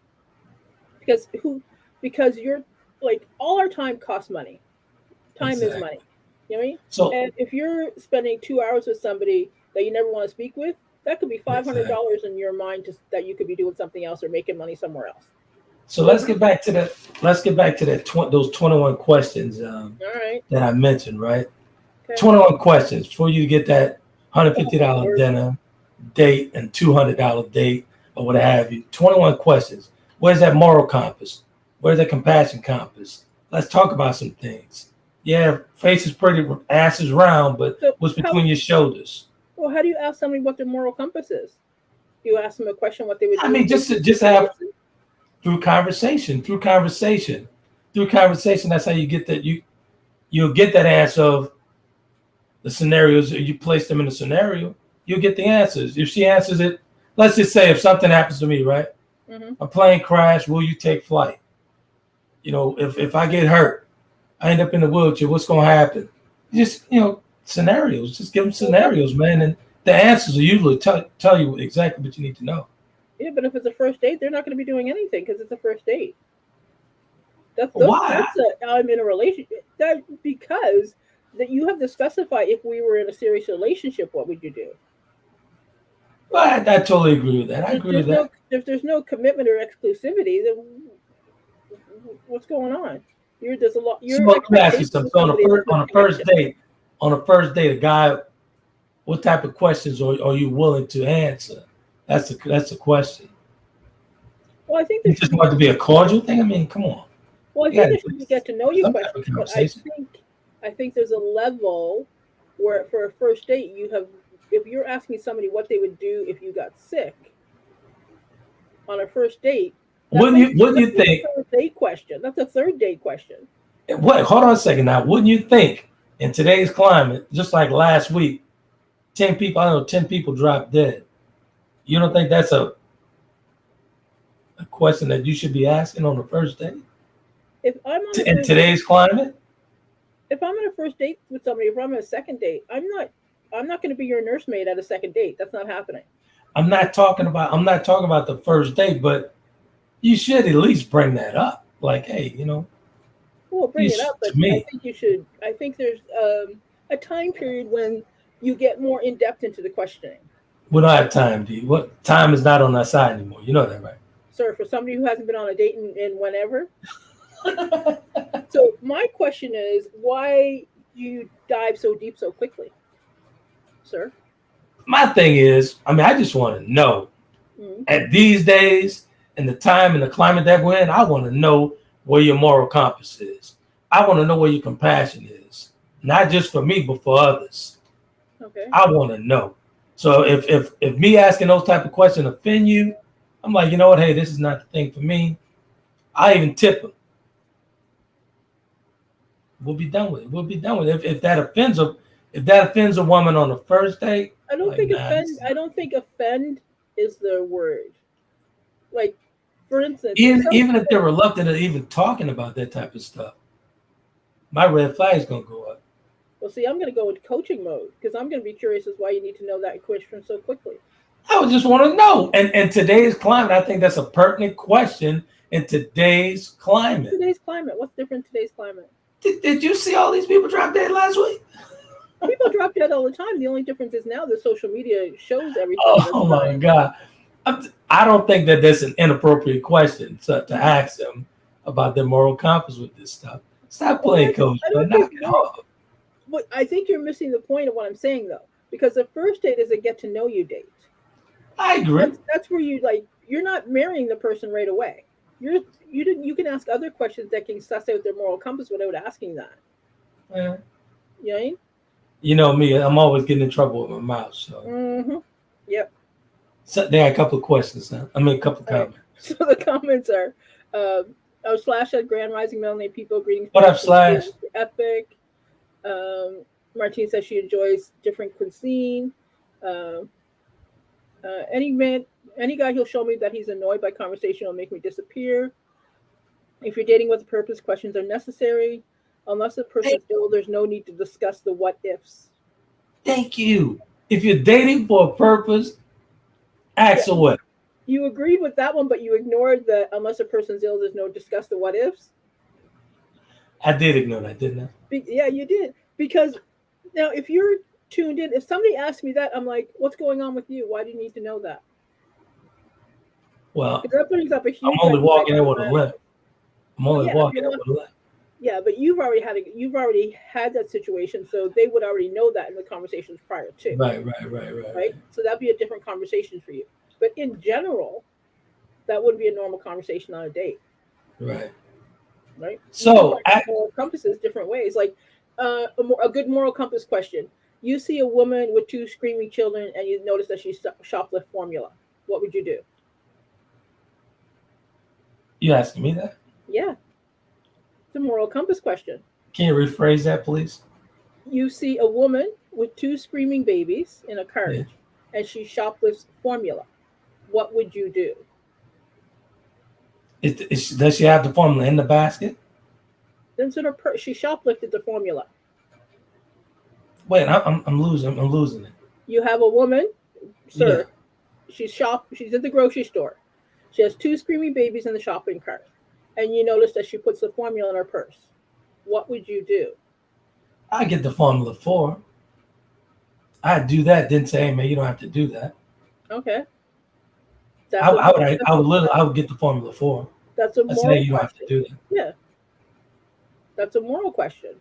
Because you're like all our time costs money. Time is money. You know what I mean? So, and if you're spending 2 hours with somebody that you never want to speak with, that could be $500 in your mind that you could be doing something else or making money somewhere else. So let's get back to that. Let's get back to that. Those 21 questions all right. that I mentioned. Right. Okay. 21 questions for you to get that $150 dinner date and $200 date or what have you. 21 questions. Where's that moral compass? Where's that compassion compass? Let's talk about some things. Yeah, face is pretty, ass is round, but what's between your shoulders? Well, how do you ask somebody what their moral compass is? Do you ask them a question what they would do? I mean, just have through conversation. That's how you get that. You'll get that answer of the scenarios. You place them in a scenario, you'll get the answers. If she answers it, let's just say if something happens to me, right? Mm-hmm. A plane crash, will you take flight? You know, if I get hurt, I end up in the wheelchair, what's going to happen? Just, scenarios. Just give them scenarios, man. And the answers will usually tell you exactly what you need to know. Yeah, but if it's a first date, they're not going to be doing anything because it's a first date. Why? I'm in a relationship. Because you have to specify if we were in a serious relationship, what would you do? Well, I totally agree with that. I agree with that. If there's no commitment or exclusivity, then what's going on? There's a lot. So let me ask you something. So on a first date, a guy, what type of questions are you willing to answer? That's the question. Well, I think you just want it to be a cordial thing. I mean, come on. Well, I think there should be get to know you questions. But I think there's a level where for a first date if you're asking somebody what they would do if you got sick on a first date. Wouldn't you think? That's a third date question. That's a third date question. What? Hold on a second now. Wouldn't you think in today's climate, just like last week, 10 people dropped dead. You don't think that's a question that you should be asking on the first date? If I'm on in today's climate? If I'm on a first date with somebody, if I'm on a second date, I'm not going to be your nursemaid at a second date. That's not happening. I'm not talking about the first date, but you should at least bring that up. Like, hey, Well, bring it up, but I think you should. I think there's a time period when you get more in depth into the questioning. We don't have time, D. What time is not on our side anymore? You know that, right? Sir, for somebody who hasn't been on a date in whenever. So my question is, why you dive so deep so quickly, sir? My thing is, I just want to know. Mm-hmm. At these days, and the time and the climate that we're in, I want to know where your moral compass is. I want to know where your compassion is, not just for me, but for others. Okay. I want to know. So if me asking those type of questions offend you, I'm like, you know what? Hey, this is not the thing for me. I even tip them. We'll be done with it. If that offends a woman on the first date, I don't think offend is the word. Like, for instance, even if they're reluctant to even talking about that type of stuff, my red flag is gonna go up. Well, see, I'm gonna go into coaching mode because I'm gonna be curious as why you need to know that question so quickly. I would just want to know. And today's climate, I think that's a pertinent question in today's climate. What's different in today's climate? Did you see all these people drop dead last week? People drop dead all the time. The only difference is now the social media shows everything. Oh my God. I don't think that that's an inappropriate question to ask them about their moral compass with this stuff. Stop playing coach. Knock it off. But I think you're missing the point of what I'm saying though, because the first date is a get to know you date. I agree. That's where you like you're not marrying the person right away. You can ask other questions that can suss out their moral compass without asking that. Yeah. You know what I mean? You know me, I'm always getting in trouble with my mouth. So, Yep. so they had a couple of questions. Huh? I mean, a couple of All right. comments. So the comments are, Slash at Grand Rising Melanie people greetings. What up, Slash? Epic. Martine says she enjoys different cuisine. Any guy who'll show me that he's annoyed by conversation will make me disappear. If you're dating with a purpose, questions are necessary. Unless the person's ill, there's no need to discuss the what ifs. Thank you. If you're dating for a purpose, ask away. You agreed with that one, but you ignored the unless a person's ill, there's no discuss the what ifs. I did ignore that, didn't I? Yeah, you did. Because now, if you're tuned in, if somebody asks me that, I'm like, what's going on with you? Why do you need to know that? Well, that brings up a huge. I'm only walking in with a limp. I'm only walking in with a limp. Yeah, but you've already had that situation, so they would already know that in the conversations prior to. Right. So that'd be a different conversation for you. But in general, that wouldn't be a normal conversation on a date. Right. So moral compasses different ways. Like a good moral compass question. You see a woman with 2 screaming children and you notice that she shoplift formula. What would you do? You asking me that? Yeah. It's a moral compass question. Can you rephrase that, please? You see a woman with 2 screaming babies in a carriage and she shoplifts formula. What would you do? Does she have the formula in the basket? Then she shoplifted the formula. Wait, I'm losing it. You have a woman, sir. Yeah. She's at the grocery store. She has 2 screaming babies in the shopping cart, and you notice that she puts the formula in her purse. What would you do? I get the formula for her. I'd do that. Didn't say, hey man, you don't have to do that. Okay. I would get the formula for her. That's a moral question. You don't have to do that. Yeah. That's a moral question.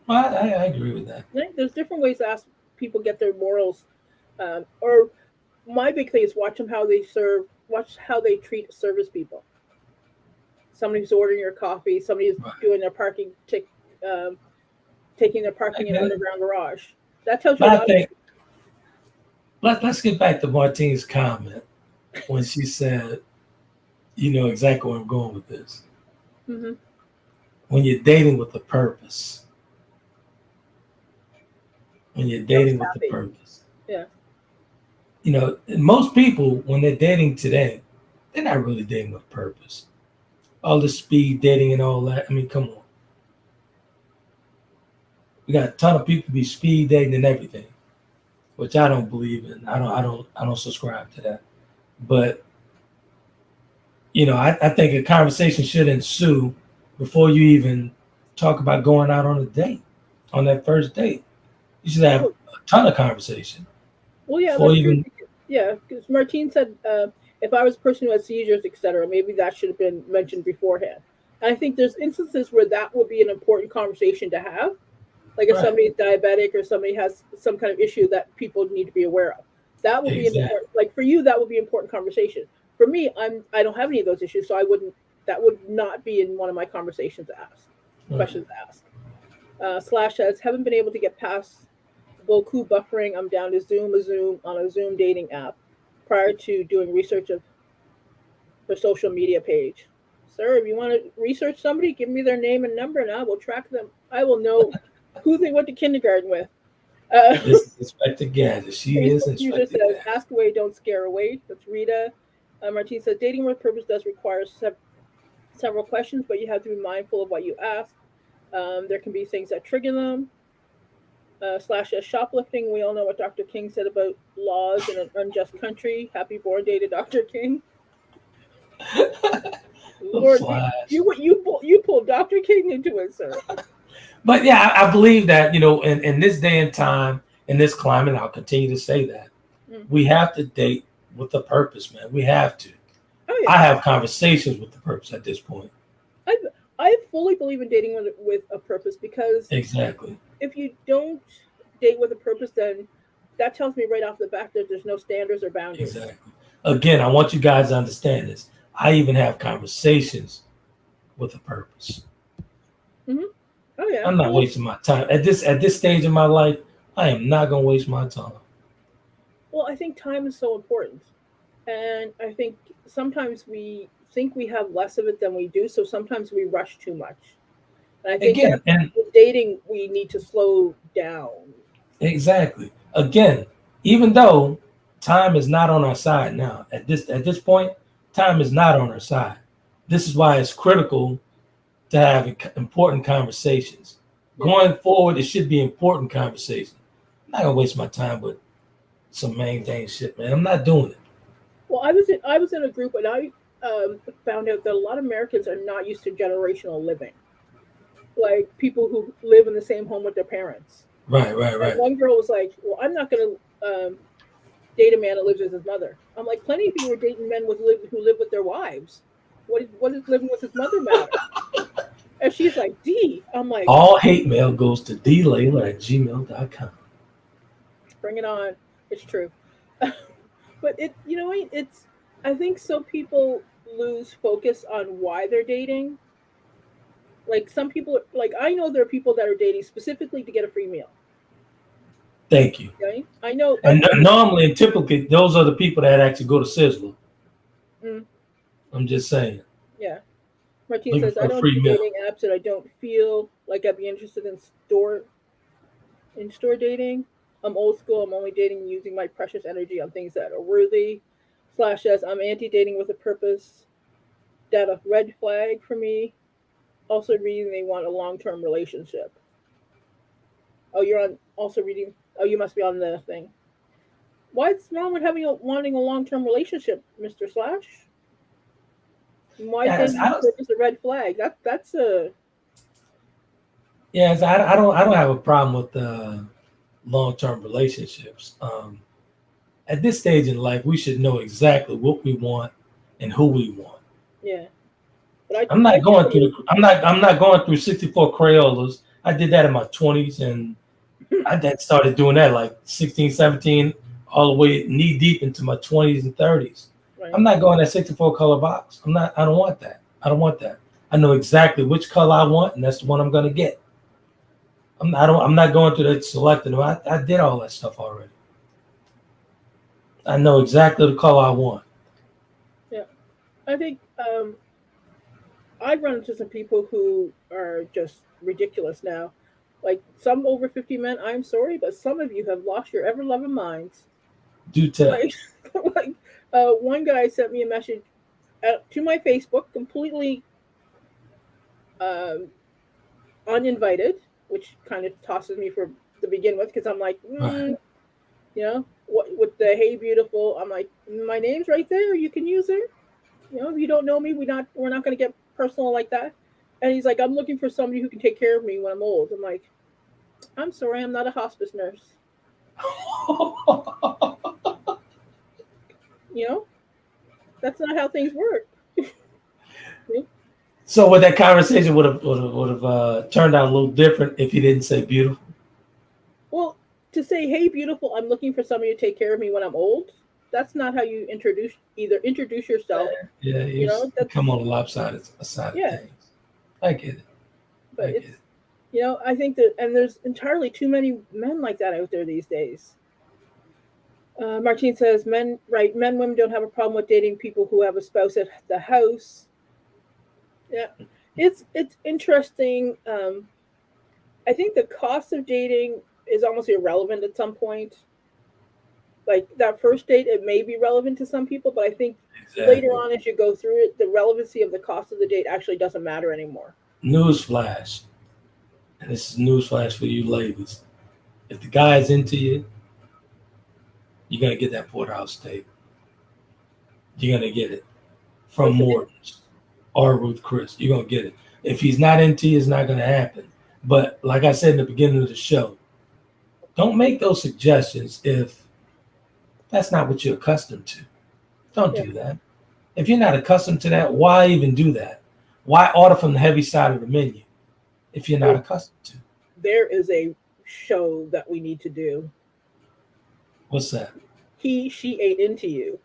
Well, I agree with that. There's different ways to ask people get their morals. Or my big thing is watch how they treat service people. Somebody's ordering your coffee. Somebody's doing their parking, taking their parking in an underground garage. That tells you. Let's get back to Martine's comment when she said, "You know exactly where I'm going with this." Mm-hmm. When you're dating with a purpose. Yeah. You know, most people, when they're dating today, they're not really dating with a purpose. All the speed dating and all that. I mean, come on. We got a ton of people be speed dating and everything, which I don't believe in. I don't subscribe to that. But you know, I think a conversation should ensue before you even talk about going out on a date, on that first date. You should have a ton of conversation. Well, yeah, because Martine said if I was a person who had seizures, etc., maybe that should have been mentioned beforehand. And I think there's instances where that would be an important conversation to have. Like if somebody's diabetic or somebody has some kind of issue that people need to be aware of. That would be important. Like for you, that would be an important conversation. For me, I don't have any of those issues, so that would not be in one of my conversations to ask. Questions to ask. Slash says, haven't been able to get past Boku buffering. I'm down to Zoom on a Zoom dating app prior to doing research of her social media page. Sir, if you want to research somebody, give me their name and number and I will track them. I will know who they went to kindergarten with. This is Inspector Gadget. She is Inspector Gadget. Ask away, don't scare away. That's Rita. Martine says, dating with purpose does require several questions, but you have to be mindful of what you ask. There can be things that trigger them. Slash says, shoplifting. We all know what Dr. King said about laws in an unjust country. Happy born day to Dr. King. Lord, you pulled Dr. King into it, sir. But yeah, I believe that, you know, in this day and time, in this climate, I'll continue to say that we have to date with a purpose, man. We have to. Oh, yeah. I have conversations with the purpose at this point. I fully believe in dating with a purpose because exactly if you don't date with a purpose, then that tells me right off the bat that there's no standards or boundaries. Exactly. Again, I want you guys to understand this. I even have conversations with a purpose. Mm-hmm. Oh yeah. I'm not wasting my time at this stage in my life. I am not gonna waste my time. Well, I think time is so important, and I think sometimes we think we have less of it than we do. So sometimes we rush too much. And I think Again, and with dating, we need to slow down. exactly. Again, even though time is not on our side now, at this point, time is not on our side. This is why it's critical to have important conversations. Going forward, it should be important conversations. I'm not gonna waste my time with some mundane shit, man. I'm not doing it. Well, I was in a group, and I found out that a lot of Americans are not used to generational living, like people who live in the same home with their parents. Right. And one girl was like, "Well, I'm not going to date a man that lives with his mother." I'm like, "Plenty of people are dating men who live with their wives. What does living with his mother matter?" And she's like, "D." I'm like, all hate mail goes to dlayla@gmail.com. Bring it on. It's true. But it's I think so people lose focus on why they're dating. Like some people, like I know there are people that are dating specifically to get a free meal. Thank you. Okay? I know. And normally and typically, those are the people that actually go to Sizzler. Mm. I'm just saying. Yeah. Martine Looking says, for I a don't free do meal. dating apps and I don't feel like I'd be interested in store dating. I'm old school. I'm only dating using my precious energy on things that are worthy. Slash says, I'm anti-dating with a purpose. That a red flag for me. Also reading they want a long-term relationship. Oh, you're on also reading. Oh, you must be on the thing. What's wrong with wanting a long-term relationship, Mr. Slash? And why is dating with purpose a red flag? That's a Yes, I don't have a problem with long-term relationships. At this stage in life, we should know exactly what we want and who we want. Yeah. But I'm not going through 64 Crayolas. I did that in my 20s, and I started doing that like 16, 17, all the way knee deep into my 20s and 30s. Right. I'm not going that 64 color box. I don't want that. I know exactly which color I want, and that's the one I'm going to get. I'm not going through that selecting them. I did all that stuff already. I know exactly the color I want. Yeah. I think I've run into some people who are just ridiculous now. Like some over 50 men, I'm sorry, but some of you have lost your ever-loving minds. Do tell. One guy sent me a message to my Facebook, completely uninvited, which kind of tosses me to begin with, because I'm like, what with the "Hey beautiful," I'm like, my name's right there. You can use it. If you don't know me, we're not going to get personal like that. And he's like, I'm looking for somebody who can take care of me when I'm old. I'm like, I'm sorry, I'm not a hospice nurse. That's not how things work. So, what that conversation would have turned out a little different if you didn't say beautiful. Well, to say, "Hey, beautiful, I'm looking for somebody to take care of me when I'm old." That's not how you introduce yourself. Yeah, that's come on the lopsided side of things. I get it. But I think that, and there's entirely too many men like that out there these days. Martine says, men, women don't have a problem with dating people who have a spouse at the house. Yeah, it's interesting. I think the cost of dating is almost irrelevant at some point. Like that first date, it may be relevant to some people, but I think later on as you go through it, the relevancy of the cost of the date actually doesn't matter anymore. Newsflash, and this is newsflash for you ladies. If the guy's into you, you're going to get that porterhouse steak. You're going to get it from Morton's or Ruth Chris. You're going to get it. If he's not into you, it's not going to happen. But like I said in the beginning of the show, don't make those suggestions if that's not what you're accustomed to. Don't do that. If you're not accustomed to that, why even do that? Why order from the heavy side of the menu if you're not accustomed to? There is a show that we need to do. What's that? She ate into you.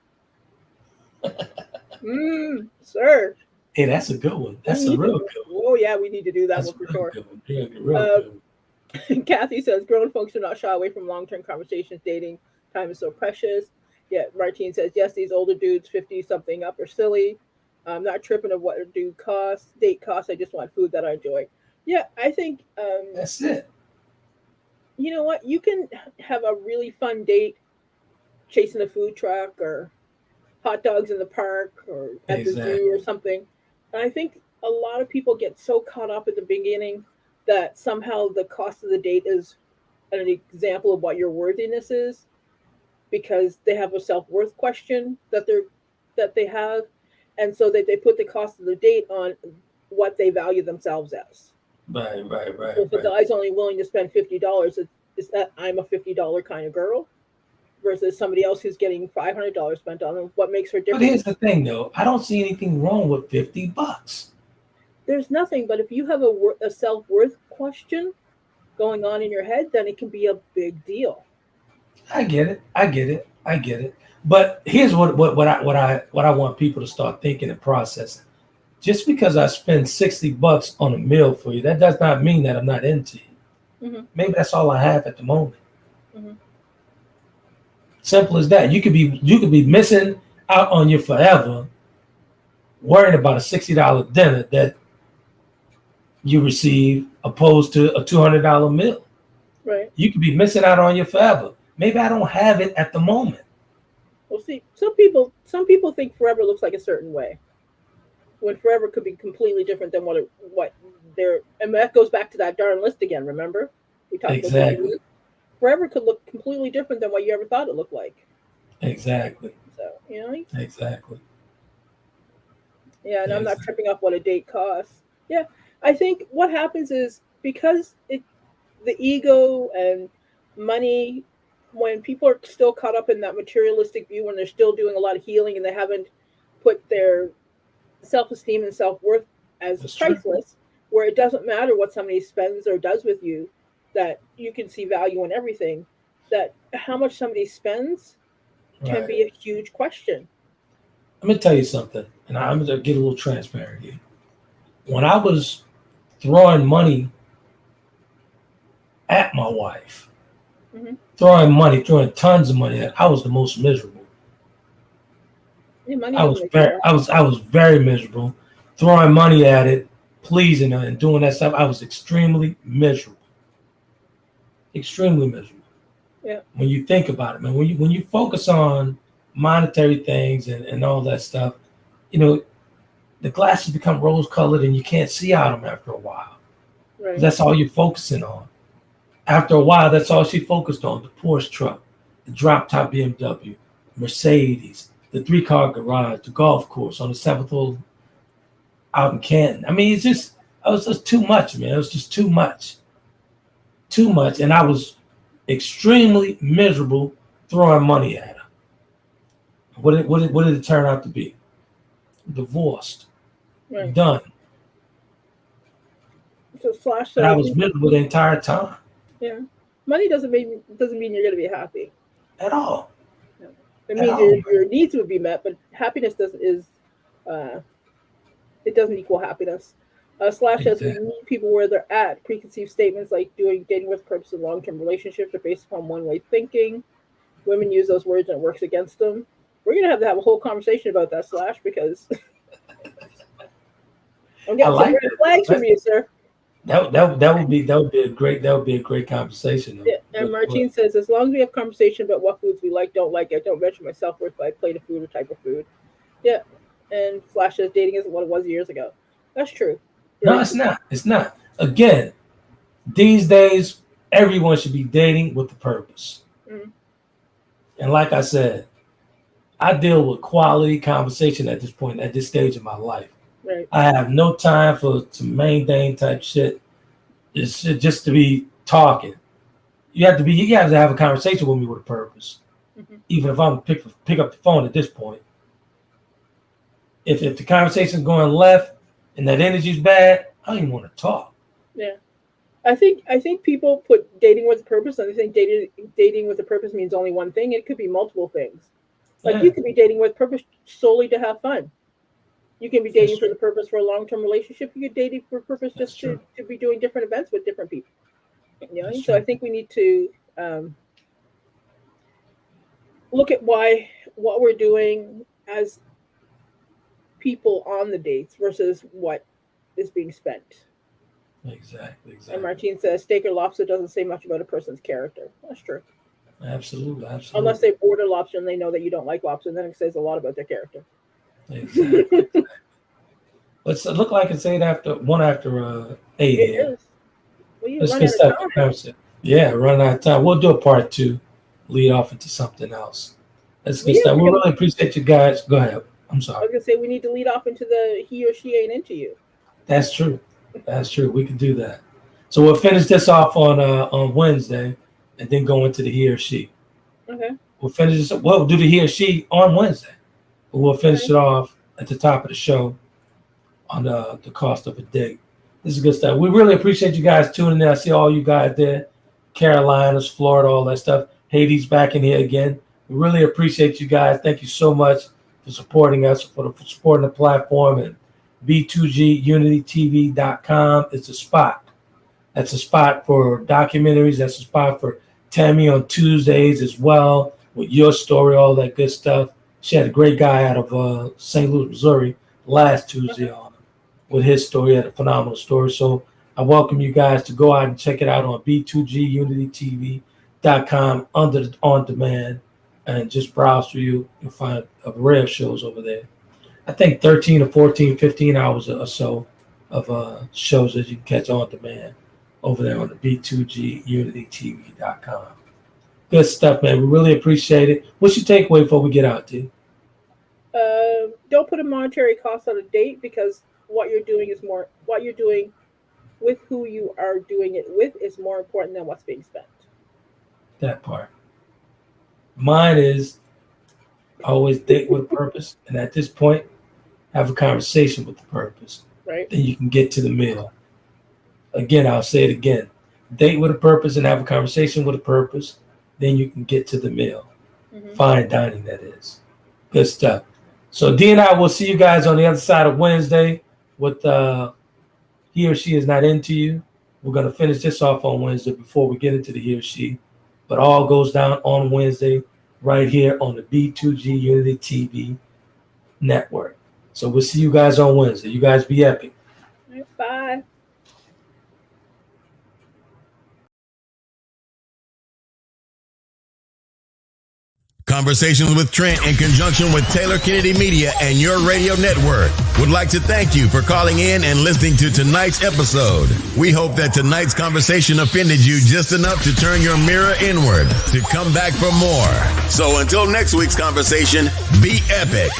Sir. Hey, that's a good one. That's a real good one. Oh yeah, we need to do that That's one for sure. good one. Real good one. Kathy says grown folks do not shy away from long-term conversations. Dating time is so precious. Yeah, Martine says yes, these older dudes 50 something up are silly. I'm not tripping of what a date costs. I just want food that I enjoy. Yeah, I think that's it. You know what? You can have a really fun date chasing a food truck or hot dogs in the park or at the zoo or something. And I think a lot of people get so caught up at the beginning that somehow the cost of the date is an example of what your worthiness is, because they have a self-worth question that they have, and so that they put the cost of the date on what they value themselves as. Right. So if a guy's only willing to spend $50, is that I'm a $50 kind of girl, versus somebody else who's getting $500 spent on them? What makes her different? But here's the thing, though. I don't see anything wrong with $50. There's nothing, but if you have a self-worth question going on in your head, then it can be a big deal. I get it. But here's what I want people to start thinking and processing. Just because I spend $60 on a meal for you, that does not mean that I'm not into you. Mm-hmm. Maybe that's all I have at the moment. Mm-hmm. Simple as that. You could be missing out on your forever, worrying about a $60 dinner that you receive opposed to a $200 meal. Right. You could be missing out on your forever. Maybe I don't have it at the moment. Well, see, some people think forever looks like a certain way, when forever could be completely different than what they're. And that goes back to that darn list again. Remember, we talked exactly. About forever could look completely different than what you ever thought it looked like. Exactly. So Exactly. Yeah, and I'm not tripping off what a date costs. Yeah, I think what happens is because the ego and money, when people are still caught up in that materialistic view, when they're still doing a lot of healing and they haven't put their self-esteem and self-worth as priceless, where it doesn't matter what somebody spends or does with you, that you can see value in everything, that how much somebody spends can be a huge question. Let me tell you something, and I'm going to get a little transparent here. When I was throwing money at my wife, throwing tons of money at, I was the most miserable. Yeah, I was very miserable, throwing money at it, pleasing her, and doing that stuff. I was extremely miserable. Extremely miserable. Yeah. When you think about it, man, when you focus on monetary things and all that stuff, the glasses become rose-colored and you can't see out them after a while. Right. That's all you're focusing on. After a while, that's all she focused on: the Porsche truck, the drop-top BMW, Mercedes, the 3-car garage, the golf course on the 7th hole out in Canton. I mean, it was just too much, man. It was just too much. Too much. And I was extremely miserable throwing money at her. What did it turn out to be? Divorced. Right. Done. So Flash says, and I was miserable the entire time. Yeah. Money doesn't mean you're going to be happy. At all. No. It means your needs would be met, but happiness doesn't equal happiness. Slash says we meet people where they're at. Preconceived statements like dating with purpose and long-term relationships are based upon one-way thinking. Women use those words and it works against them. We're gonna have to have a whole conversation about that, Slash, because I'm getting some red flags from you, sir. That would be a great conversation. Yeah, and Martine says, as long as we have conversation about what foods we like, don't like, I don't measure my self-worth by plate of food or type of food. Yeah, and Flash says dating isn't what it was years ago. That's true. No, it's not. It's not. Again, these days, everyone should be dating with a purpose. Mm-hmm. And like I said, I deal with quality conversation at this stage of my life. Right. I have no time for some mundane type shit. It's just to be talking. You have to have a conversation with me with a purpose. Mm-hmm. Even if I'm pick up the phone at this point. If the conversation's going left and that energy's bad, I don't even want to talk. Yeah. I think people put dating with a purpose, and they think dating with a purpose means only one thing. It could be multiple things. Like you could be dating with purpose solely to have fun. You can be dating for the purpose for a long-term relationship. You could dating for purpose just to be doing different events with different people. You know, so I think we need to look at what we're doing as people on the dates versus what is being spent. Exactly. And Martine says steak or lobster doesn't say much about a person's character. That's true. Absolutely. Unless they order lobster and they know that you don't like lobster, then it says a lot about their character. Exactly. It look like it's 8 after 8. It is. Well, you run out of time. Yeah, run out of time. We'll do a part 2, lead off into something else. That's good stuff. We really appreciate you guys. Go ahead. I'm sorry. I was gonna say we need to lead off into the he or she ain't into you. That's true. We can do that. So we'll finish this off on Wednesday, and then go into the he or she. Okay. We'll finish this. We'll do the he or she on Wednesday, but we'll finish it off at the top of the show on the cost of a date. This is good stuff. We really appreciate you guys tuning in. I see all you guys there, Carolinas, Florida, all that stuff. Haiti's back in here again. We really appreciate you guys. Thank you so much for supporting us, for supporting the platform. And B2GUnityTV.com is a spot. That's a spot for documentaries. That's a spot for Tammy on Tuesdays as well, with your story, all that good stuff. She had a great guy out of St. Louis, Missouri last Tuesday on with his story. He had a phenomenal story. So I welcome you guys to go out and check it out on B2GUnityTV.com under the on demand, and just browse through you. You'll find a array of shows over there. I think 13 or 14, 15 hours or so of shows that you can catch on demand over there on the B2GUnityTV.com. Good stuff, man. We really appreciate it. What's your takeaway before we get out, T? Don't put a monetary cost on a date, because what you're doing with who you are doing it with is more important than what's being spent. That part. Mine is always date with purpose, and at this point, have a conversation with the purpose. Right. Then you can get to the meal. Again, I'll say it again. Date with a purpose and have a conversation with a purpose. Then you can get to the meal. Mm-hmm. Fine dining, that is. Good stuff. So Dee and I will see you guys on the other side of Wednesday with he or she is not into you. We're going to finish this off on Wednesday before we get into the he or she. But all goes down on Wednesday right here on the B2G Unity TV network. So we'll see you guys on Wednesday. You guys be epic. Bye. Conversations with Trent in conjunction with Taylor Kennedy Media and your radio network would like to thank you for calling in and listening to tonight's episode. We hope that tonight's conversation offended you just enough to turn your mirror inward, to come back for more. So until next week's conversation, be epic.